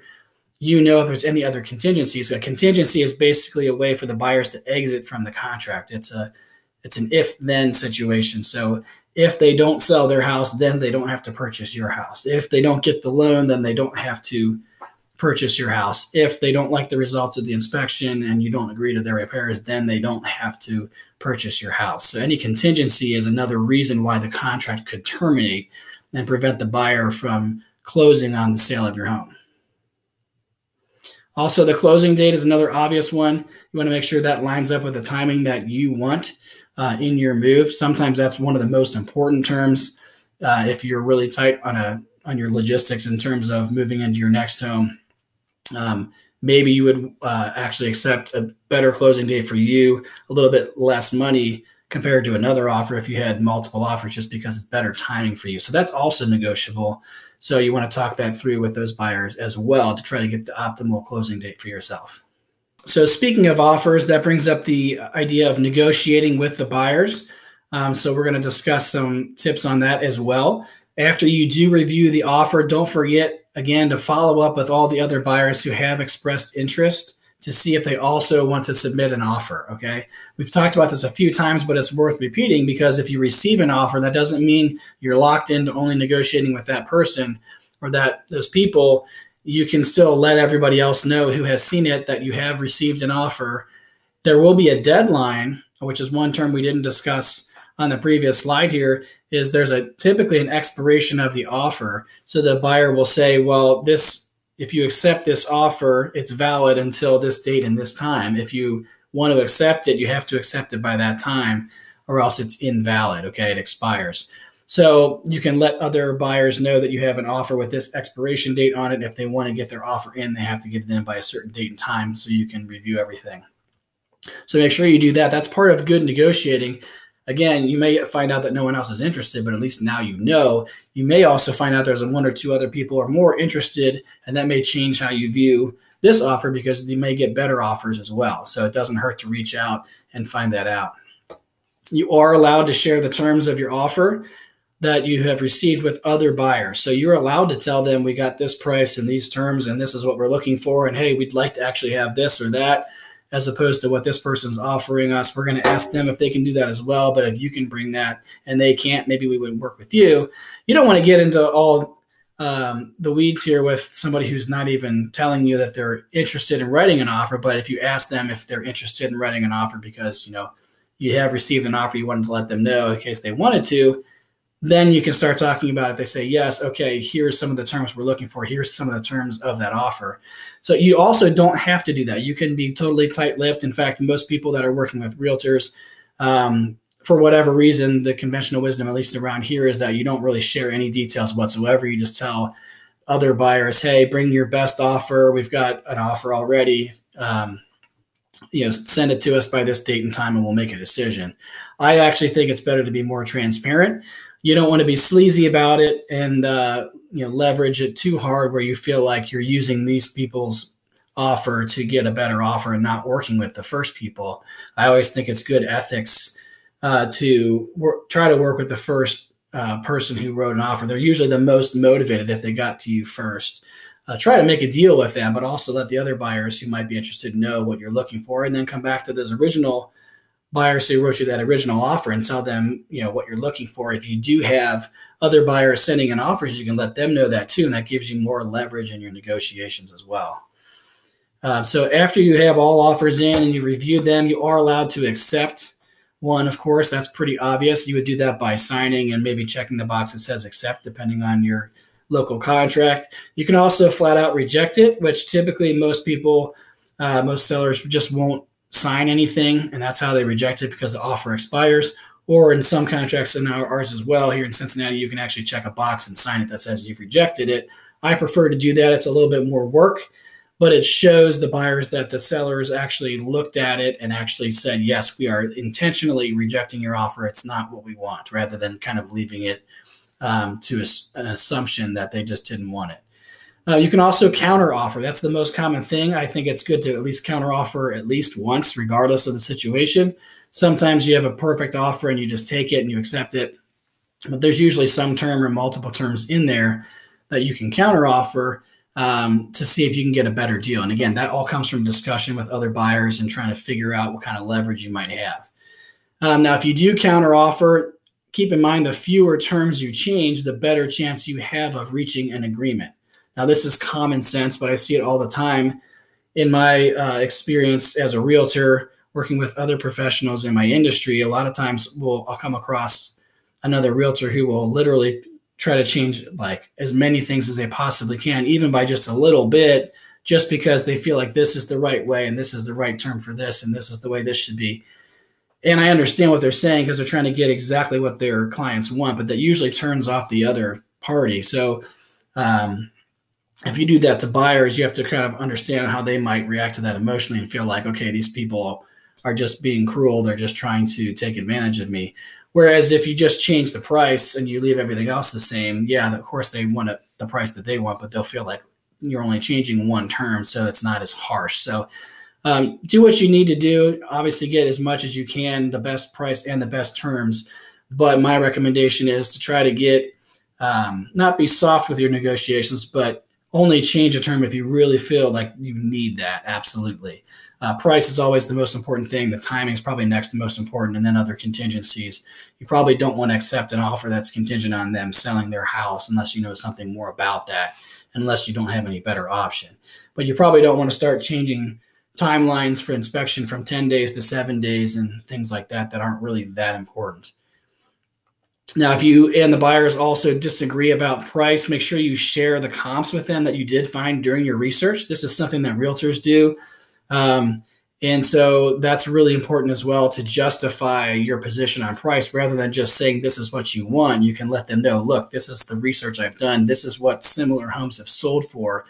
you know if there's any other contingencies. A contingency is basically a way for the buyers to exit from the contract. It's an if-then situation. So if they don't sell their house, then they don't have to purchase your house. If they don't get the loan, then they don't have to purchase your house. If they don't like the results of the inspection and you don't agree to their repairs, then they don't have to purchase your house. So any contingency is another reason why the contract could terminate and prevent the buyer from closing on the sale of your home. Also, the closing date is another obvious one. You want to make sure that lines up with the timing that you want in your move. Sometimes that's one of the most important terms if you're really tight on your logistics in terms of moving into your next home. Maybe you would actually accept a better closing date for you, a little bit less money compared to another offer if you had multiple offers, just because it's better timing for you. So that's also negotiable. So you want to talk that through with those buyers as well to try to get the optimal closing date for yourself. So speaking of offers, that brings up the idea of negotiating with the buyers. So we're going to discuss some tips on that as well. After you do review the offer, don't forget, again, to follow up with all the other buyers who have expressed interest to see if they also want to submit an offer, okay? We've talked about this a few times, but it's worth repeating, because if you receive an offer, that doesn't mean you're locked into only negotiating with that person or those people. You can still let everybody else know who has seen it that you have received an offer. There will be a deadline, which is one term we didn't discuss on the previous slide here, is there's typically an expiration of the offer. So the buyer will say, well, if you accept this offer, it's valid until this date and this time. If you want to accept it, you have to accept it by that time, or else it's invalid, okay? It expires. So you can let other buyers know that you have an offer with this expiration date on it. If they want to get their offer in, they have to get it in by a certain date and time so you can review everything. So make sure you do that. That's part of good negotiating. Again, you may find out that no one else is interested, but at least now you know. You may also find out there's one or two other people are more interested, and that may change how you view this offer, because you may get better offers as well. So it doesn't hurt to reach out and find that out. You are allowed to share the terms of your offer that you have received with other buyers. So you're allowed to tell them, we got this price and these terms, and this is what we're looking for, and hey, we'd like to actually have this or that, as opposed to what this person's offering us. We're going to ask them if they can do that as well. But if you can bring that and they can't, maybe we would work with you. You don't want to get into all the weeds here with somebody who's not even telling you that they're interested in writing an offer. But if you ask them if they're interested in writing an offer because, you have received an offer, you wanted to let them know in case they wanted to, then you can start talking about it. They say, yes, okay, here's some of the terms we're looking for. Here's some of the terms of that offer. So you also don't have to do that. You can be totally tight-lipped. In fact, most people that are working with realtors, for whatever reason, the conventional wisdom, at least around here, is that you don't really share any details whatsoever. You just tell other buyers, hey, bring your best offer. We've got an offer already. Send it to us by this date and time and we'll make a decision. I actually think it's better to be more transparent. You don't want to be sleazy about it and leverage it too hard where you feel like you're using these people's offer to get a better offer and not working with the first people. I always think it's good ethics to try to work with the first person who wrote an offer. They're usually the most motivated if they got to you first. Try to make a deal with them, but also let the other buyers who might be interested know what you're looking for, and then come back to those original buyers who wrote you that original offer and tell them, what you're looking for. If you do have other buyers sending in offers, you can let them know that too, and that gives you more leverage in your negotiations as well. So after you have all offers in and you review them, you are allowed to accept one, of course. That's pretty obvious. You would do that by signing and maybe checking the box that says accept, depending on your local contract. You can also flat out reject it, which typically most sellers just won't sign anything, and that's how they reject it, because the offer expires. Or in some contracts, and ours as well here in Cincinnati, you can actually check a box and sign it that says you've rejected it. I prefer to do that. It's a little bit more work, but it shows the buyers that the sellers actually looked at it and actually said, yes, we are intentionally rejecting your offer. It's not what we want, rather than kind of leaving it to an assumption that they just didn't want it. You can also counter offer. That's the most common thing. I think it's good to at least counter offer at least once, regardless of the situation. Sometimes you have a perfect offer and you just take it and you accept it, but there's usually some term or multiple terms in there that you can counter offer to see if you can get a better deal. And again, that all comes from discussion with other buyers and trying to figure out what kind of leverage you might have. Now, if you do counter offer, keep in mind the fewer terms you change, the better chance you have of reaching an agreement. Now, this is common sense, but I see it all the time in my experience as a realtor, working with other professionals in my industry. A lot of times I'll come across another realtor who will literally try to change like as many things as they possibly can, even by just a little bit, just because they feel like this is the right way and this is the right term for this and this is the way this should be. And I understand what they're saying because they're trying to get exactly what their clients want, but that usually turns off the other party. So if you do that to buyers, you have to kind of understand how they might react to that emotionally and feel like, okay, these people are just being cruel. They're just trying to take advantage of me. Whereas if you just change the price and you leave everything else the same, yeah, of course they want the price that they want, but they'll feel like you're only changing one term, so it's not as harsh. So do what you need to do. Obviously, get as much as you can, the best price and the best terms. But my recommendation is to try to get, not be soft with your negotiations, but only change a term if you really feel like you need that. Absolutely. Price is always the most important thing. The timing is probably next to most important, and then other contingencies. You probably don't want to accept an offer that's contingent on them selling their house unless you know something more about that, unless you don't have any better option. But you probably don't want to start changing timelines for inspection from 10 days to 7 days and things like that aren't really that important. Now, if you and the buyers also disagree about price, make sure you share the comps with them that you did find during your research. This is something that realtors do. And so that's really important as well to justify your position on price rather than just saying this is what you want. You can let them know, look, this is the research I've done. This is what similar homes have sold for.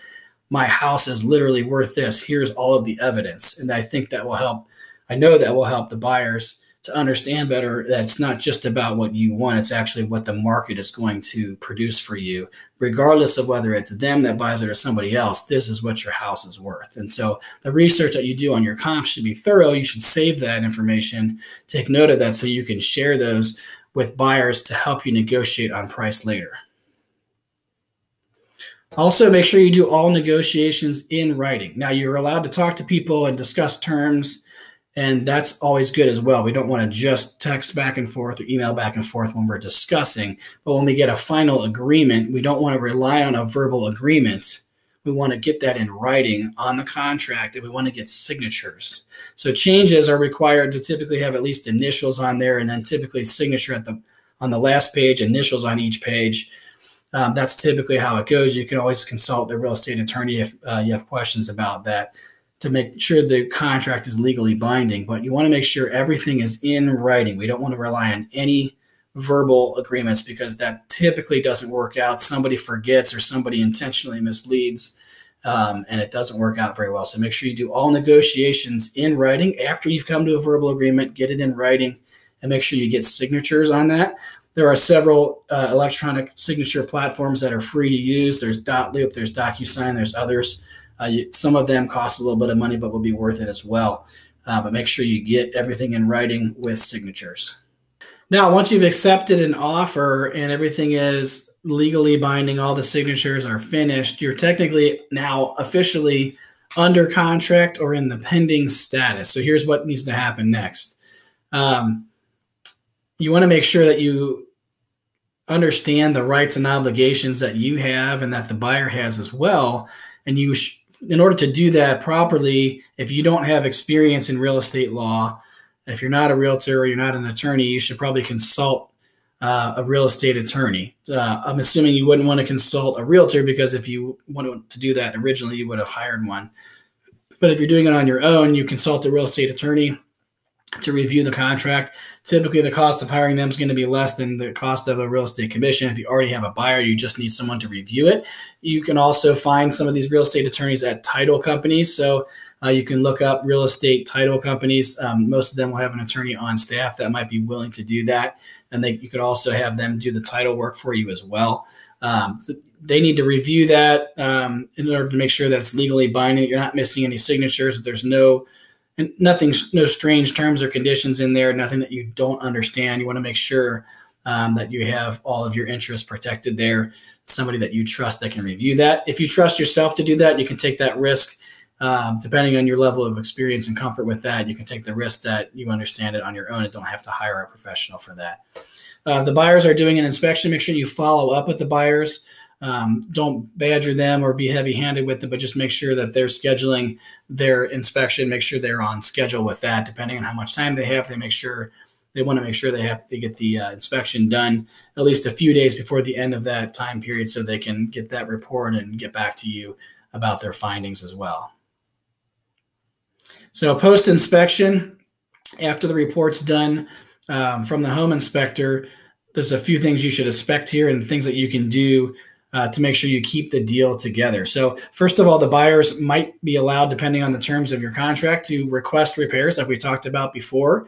My house is literally worth this. Here's all of the evidence. And I think that will help. I know that will help the buyers to understand better that it's not just about what you want. It's actually what the market is going to produce for you, regardless of whether it's them that buys it or somebody else. This is what your house is worth. And so the research that you do on your comps should be thorough. You should save that information, take note of that so you can share those with buyers to help you negotiate on price later. Also, make sure you do all negotiations in writing. Now, you're allowed to talk to people and discuss terms, and that's always good as well. We don't want to just text back and forth or email back and forth when we're discussing. But when we get a final agreement, we don't want to rely on a verbal agreement. We want to get that in writing on the contract, and we want to get signatures. So changes are required to typically have at least initials on there, and then typically signature on the last page, initials on each page. That's typically how it goes. You can always consult a real estate attorney if you have questions about that to make sure the contract is legally binding. But you want to make sure everything is in writing. We don't want to rely on any verbal agreements because that typically doesn't work out. Somebody forgets or somebody intentionally misleads, and it doesn't work out very well. So make sure you do all negotiations in writing. After you've come to a verbal agreement, get it in writing and make sure you get signatures on that. There are several electronic signature platforms that are free to use. There's Dotloop, there's DocuSign, there's others. Some of them cost a little bit of money, but will be worth it as well. But make sure you get everything in writing with signatures. Now, once you've accepted an offer and everything is legally binding, all the signatures are finished, you're technically now officially under contract or in the pending status. So here's what needs to happen next. You want to make sure that you understand the rights and obligations that you have and that the buyer has as well. And in order to do that properly, if you don't have experience in real estate law, if you're not a realtor or you're not an attorney, you should probably consult a real estate attorney. I'm assuming you wouldn't want to consult a realtor because if you wanted to do that originally, you would have hired one. But if you're doing it on your own, you consult a real estate attorney to review the contract. Typically, the cost of hiring them is going to be less than the cost of a real estate commission. If you already have a buyer, you just need someone to review it. You can also find some of these real estate attorneys at title companies. So you can look up real estate title companies. Most of them will have an attorney on staff that might be willing to do that. And you could also have them do the title work for you as well. So they need to review that in order to make sure that it's legally binding. You're not missing any signatures. There's no strange terms or conditions in there, nothing that you don't understand. You want to make sure that you have all of your interests protected there. Somebody that you trust that can review that. If you trust yourself to do that, you can take that risk. Depending on your level of experience and comfort with that, you can take the risk that you understand it on your own and don't have to hire a professional for that. If the buyers are doing an inspection, make sure you follow up with the buyers. Don't badger them or be heavy-handed with them, but just make sure that they're scheduling their inspection. Make sure they're on schedule with that. Depending on how much time they have, they want to make sure they get the inspection done at least a few days before the end of that time period, so they can get that report and get back to you about their findings as well. So post-inspection, after the report's done from the home inspector, there's a few things you should expect here and things that you can do to make sure you keep the deal together. So first of all, the buyers might be allowed, depending on the terms of your contract, to request repairs like we talked about before.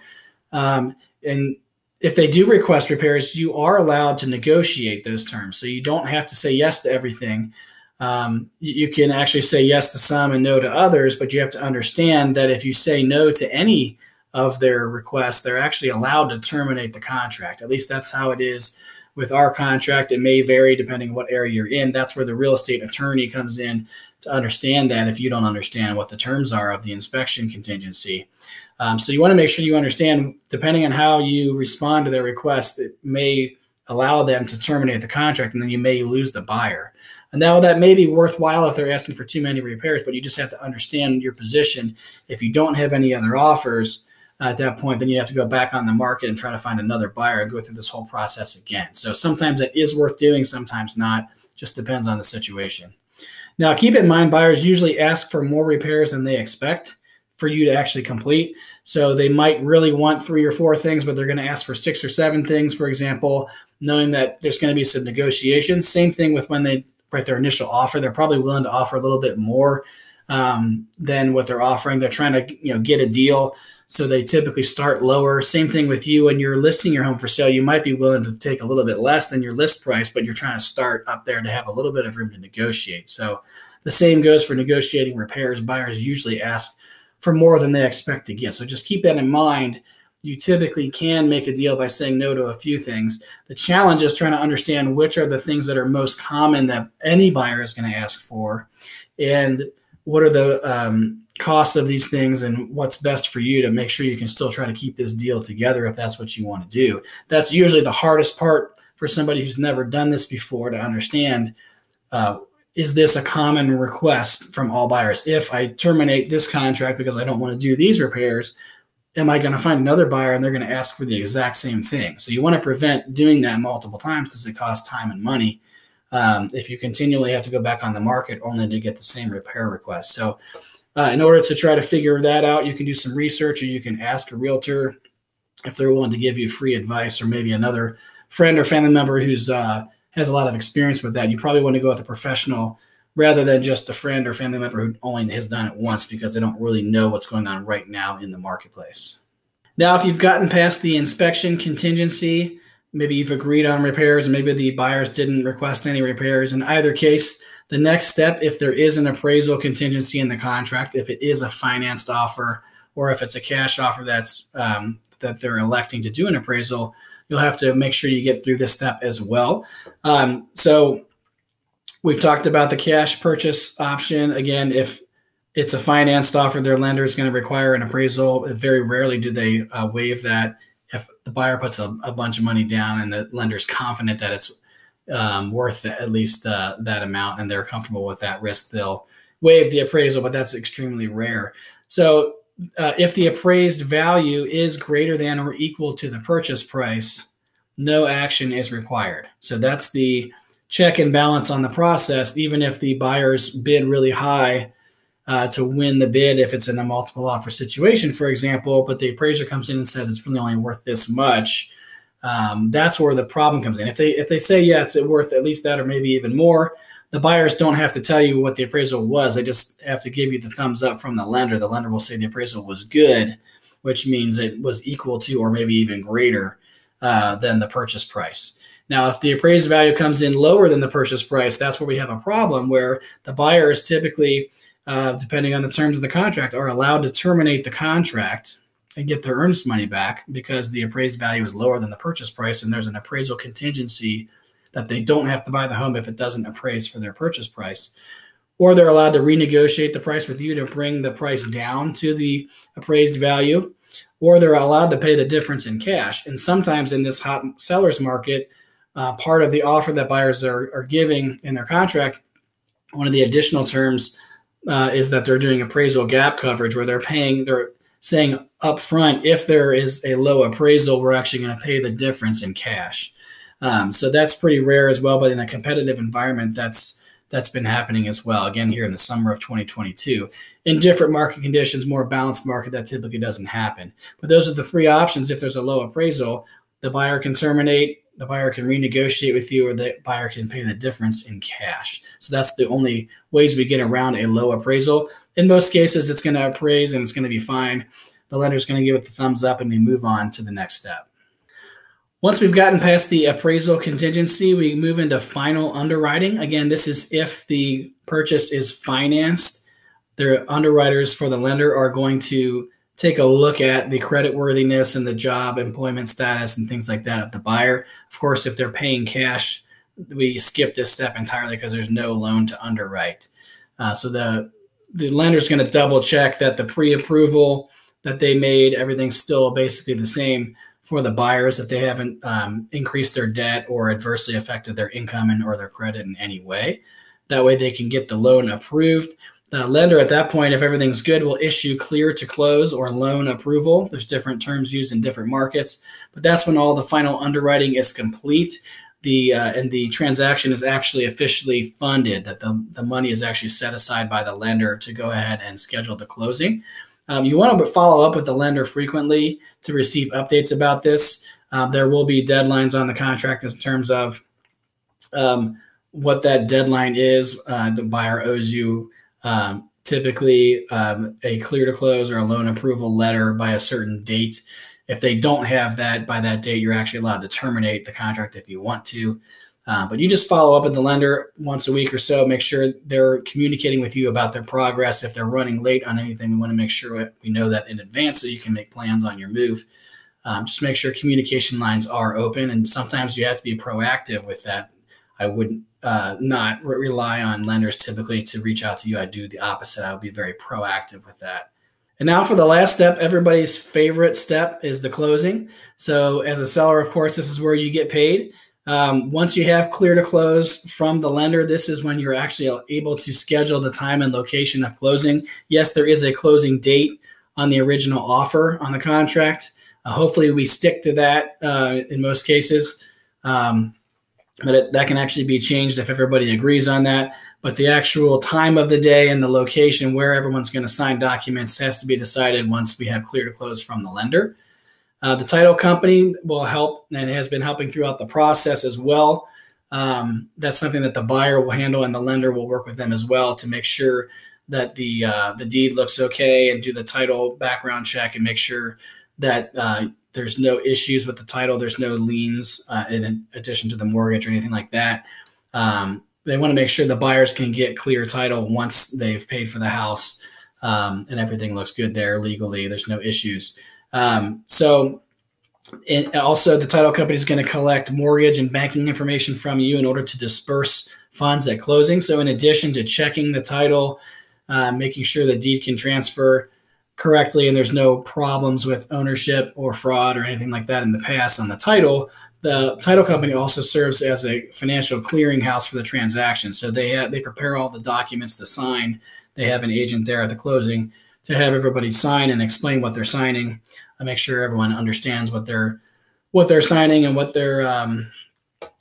And if they do request repairs, you are allowed to negotiate those terms. So you don't have to say yes to everything. You can actually say yes to some and no to others, but you have to understand that if you say no to any of their requests, they're actually allowed to terminate the contract. At least that's how it is with our contract. It may vary depending on what area you're in. That's where the real estate attorney comes in to understand that if you don't understand what the terms are of the inspection contingency. So you want to make sure you understand, depending on how you respond to their request, it may allow them to terminate the contract, and then you may lose the buyer. And now that may be worthwhile if they're asking for too many repairs, but you just have to understand your position. If you don't have any other offers at that point, then you have to go back on the market and try to find another buyer and go through this whole process again. So sometimes it is worth doing, sometimes not. Just depends on the situation. Now, keep in mind, buyers usually ask for more repairs than they expect for you to actually complete. So they might really want 3 or 4 things, but they're going to ask for 6 or 7 things, for example, knowing that there's going to be some negotiations. Same thing with when they write their initial offer. They're probably willing to offer a little bit more than what they're offering. They're trying to get a deal, so they typically start lower. Same thing with you when you're listing your home for sale. You might be willing to take a little bit less than your list price, but you're trying to start up there to have a little bit of room to negotiate. So the same goes for negotiating repairs. Buyers usually ask for more than they expect to get. So just keep that in mind. You typically can make a deal by saying no to a few things. The challenge is trying to understand which are the things that are most common that any buyer is going to ask for, and what are the costs of these things, and what's best for you to make sure you can still try to keep this deal together if that's what you want to do. That's usually the hardest part for somebody who's never done this before to understand. Is this a common request from all buyers? If I terminate this contract because I don't want to do these repairs, am I going to find another buyer and they're going to ask for the exact same thing? So you want to prevent doing that multiple times because it costs time and money if you continually have to go back on the market only to get the same repair request. So in order to try to figure that out, you can do some research, or you can ask a realtor if they're willing to give you free advice, or maybe another friend or family member who's has a lot of experience with that. You probably want to go with a professional rather than just a friend or family member who only has done it once because they don't really know what's going on right now in the marketplace. Now, if you've gotten past the inspection contingency, maybe you've agreed on repairs and maybe the buyers didn't request any repairs. In either case, the next step, if there is an appraisal contingency in the contract, if it is a financed offer, or if it's a cash offer that's that they're electing to do an appraisal, you'll have to make sure you get through this step as well. So we've talked about the cash purchase option. Again, if it's a financed offer, their lender is going to require an appraisal. Very rarely do they waive that. If the buyer puts a bunch of money down and the lender is confident that it's worth at least that amount and they're comfortable with that risk, they'll waive the appraisal, but that's extremely rare. So if the appraised value is greater than or equal to the purchase price, no action is required. So that's the check and balance on the process. Even if the buyers bid really high to win the bid, if it's in a multiple offer situation, for example, but the appraiser comes in and says it's really only worth this much, that's where the problem comes in. If they say, yeah, it's worth at least that or maybe even more, the buyers don't have to tell you what the appraisal was. They just have to give you the thumbs up from the lender. The lender will say the appraisal was good, which means it was equal to or maybe even greater than the purchase price. Now, if the appraised value comes in lower than the purchase price, that's where we have a problem, where the buyers typically, depending on the terms of the contract, are allowed to terminate the contract and get their earnest money back because the appraised value is lower than the purchase price, and there's an appraisal contingency that they don't have to buy the home if it doesn't appraise for their purchase price. Or they're allowed to renegotiate the price with you to bring the price down to the appraised value, or they're allowed to pay the difference in cash. And sometimes in this hot seller's market, part of the offer that buyers are giving in their contract, one of the additional terms is that they're doing appraisal gap coverage, where they're saying up front, if there is a low appraisal, we're actually going to pay the difference in cash. So that's pretty rare as well, but in a competitive environment, that's been happening as well. Again, here in the summer of 2022, in different market conditions, more balanced market, that typically doesn't happen. But those are the three options. If there's a low appraisal, the buyer can terminate, the buyer can renegotiate with you, or the buyer can pay the difference in cash. So that's the only ways we get around a low appraisal. In most cases, it's going to appraise and it's going to be fine. The lender's going to give it the thumbs up, and we move on to the next step. Once we've gotten past the appraisal contingency, we move into final underwriting. Again, this is if the purchase is financed. The underwriters for the lender are going to take a look at the creditworthiness and the job employment status and things like that of the buyer. Of course, if they're paying cash, we skip this step entirely because there's no loan to underwrite. So the lender's going to double check that the pre-approval that they made, everything's still basically the same for the buyers, that they haven't increased their debt or adversely affected their income or their credit in any way. That way they can get the loan approved. The lender at that point, if everything's good, will issue clear to close or loan approval. There's different terms used in different markets, but that's when all the final underwriting is complete. And the transaction is actually officially funded, that the money is actually set aside by the lender to go ahead and schedule the closing. You want to follow up with the lender frequently to receive updates about this. There will be deadlines on the contract in terms of what that deadline is. The buyer owes you typically a clear to close or a loan approval letter by a certain date. If they don't have that by that date, you're actually allowed to terminate the contract if you want to. But you just follow up with the lender once a week or so, make sure they're communicating with you about their progress. If they're running late on anything, we want to make sure we know that in advance so you can make plans on your move. Just make sure communication lines are open, and sometimes you have to be proactive with that. I would not rely on lenders typically to reach out to you. I do the opposite. I would be very proactive with that. And now for the last step, everybody's favorite step is the closing. So as a seller, of course, this is where you get paid. Once you have clear to close from the lender, this is when you're actually able to schedule the time and location of closing. Yes, there is a closing date on the original offer on the contract. Hopefully we stick to that in most cases. But that can actually be changed if everybody agrees on that. But the actual time of the day and the location where everyone's going to sign documents has to be decided once we have clear to close from the lender. The title company will help and has been helping throughout the process as well. That's something that the buyer will handle, and the lender will work with them as well to make sure that the deed looks okay, and do the title background check and make sure that there's no issues with the title. There's no liens in addition to the mortgage or anything like that. They want to make sure the buyers can get clear title once they've paid for the house and everything looks good there legally. There's no issues. And also the title company is going to collect mortgage and banking information from you in order to disperse funds at closing. So in addition to checking the title, making sure the deed can transfer correctly and there's no problems with ownership or fraud or anything like that in the past on the title, the title company also serves as a financial clearinghouse for the transaction. So they prepare all the documents to sign. They have an agent there at the closing to have everybody sign and explain what they're signing, and make sure everyone understands what they're signing and what their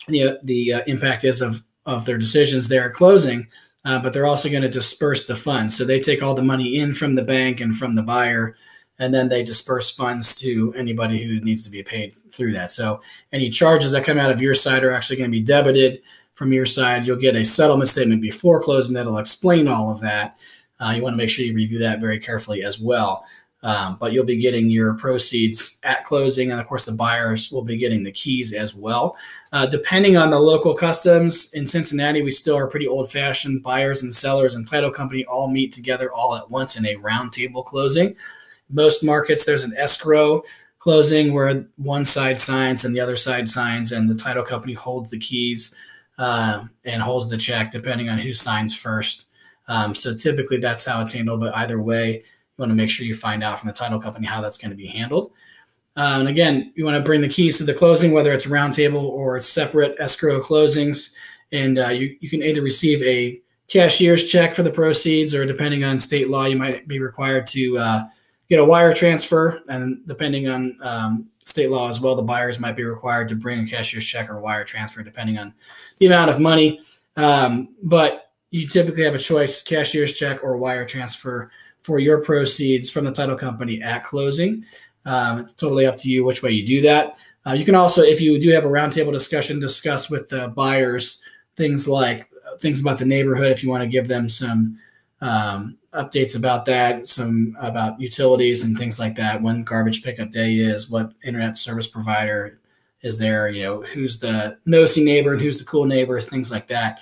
the impact is of their decisions there at closing. But they're also going to disperse the funds. So they take all the money in from the bank and from the buyer, and then they disperse funds to anybody who needs to be paid through that. So any charges that come out of your side are actually going to be debited from your side. You'll get a settlement statement before closing that'll explain all of that. You want to make sure you review that very carefully as well. But you'll be getting your proceeds at closing, and of course the buyers will be getting the keys as well. Depending on the local customs in Cincinnati, we still are pretty old-fashioned. Buyers and sellers and title company all meet together all at once in a round table closing. Most markets, there's an escrow closing where one side signs and the other side signs, and the title company holds the keys and holds the check depending on who signs first. So typically that's how it's handled, but either way, you want to make sure you find out from the title company how that's going to be handled. And again, you want to bring the keys to the closing, whether it's a round table or it's separate escrow closings. And you can either receive a cashier's check for the proceeds, or depending on state law, you might be required to get a wire transfer. And depending on state law as well, the buyers might be required to bring a cashier's check or wire transfer, depending on the amount of money. But you typically have a choice, cashier's check or wire transfer for your proceeds from the title company at closing. It's totally up to you which way you do that. You can also, if you do have a roundtable discussion, discuss with the buyers things about the neighborhood, if you want to give them some updates about that, some about utilities and things like that, when garbage pickup day is, what internet service provider is there, who's the nosy neighbor and who's the cool neighbor, things like that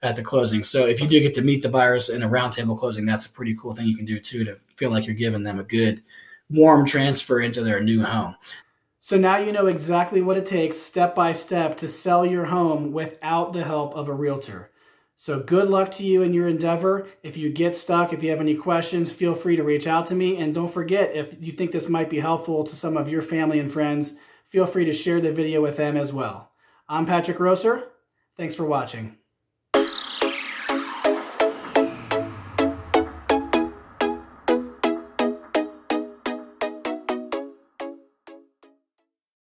at the closing. So if you do get to meet the buyers in a roundtable closing, that's a pretty cool thing you can do too, to feel like you're giving them a good warm transfer into their new home. So now you know exactly what it takes step by step to sell your home without the help of a realtor. So good luck to you in your endeavor. If you get stuck, if you have any questions, feel free to reach out to me. And don't forget, if you think this might be helpful to some of your family and friends, feel free to share the video with them as well. I'm Patrick Rosser. Thanks for watching.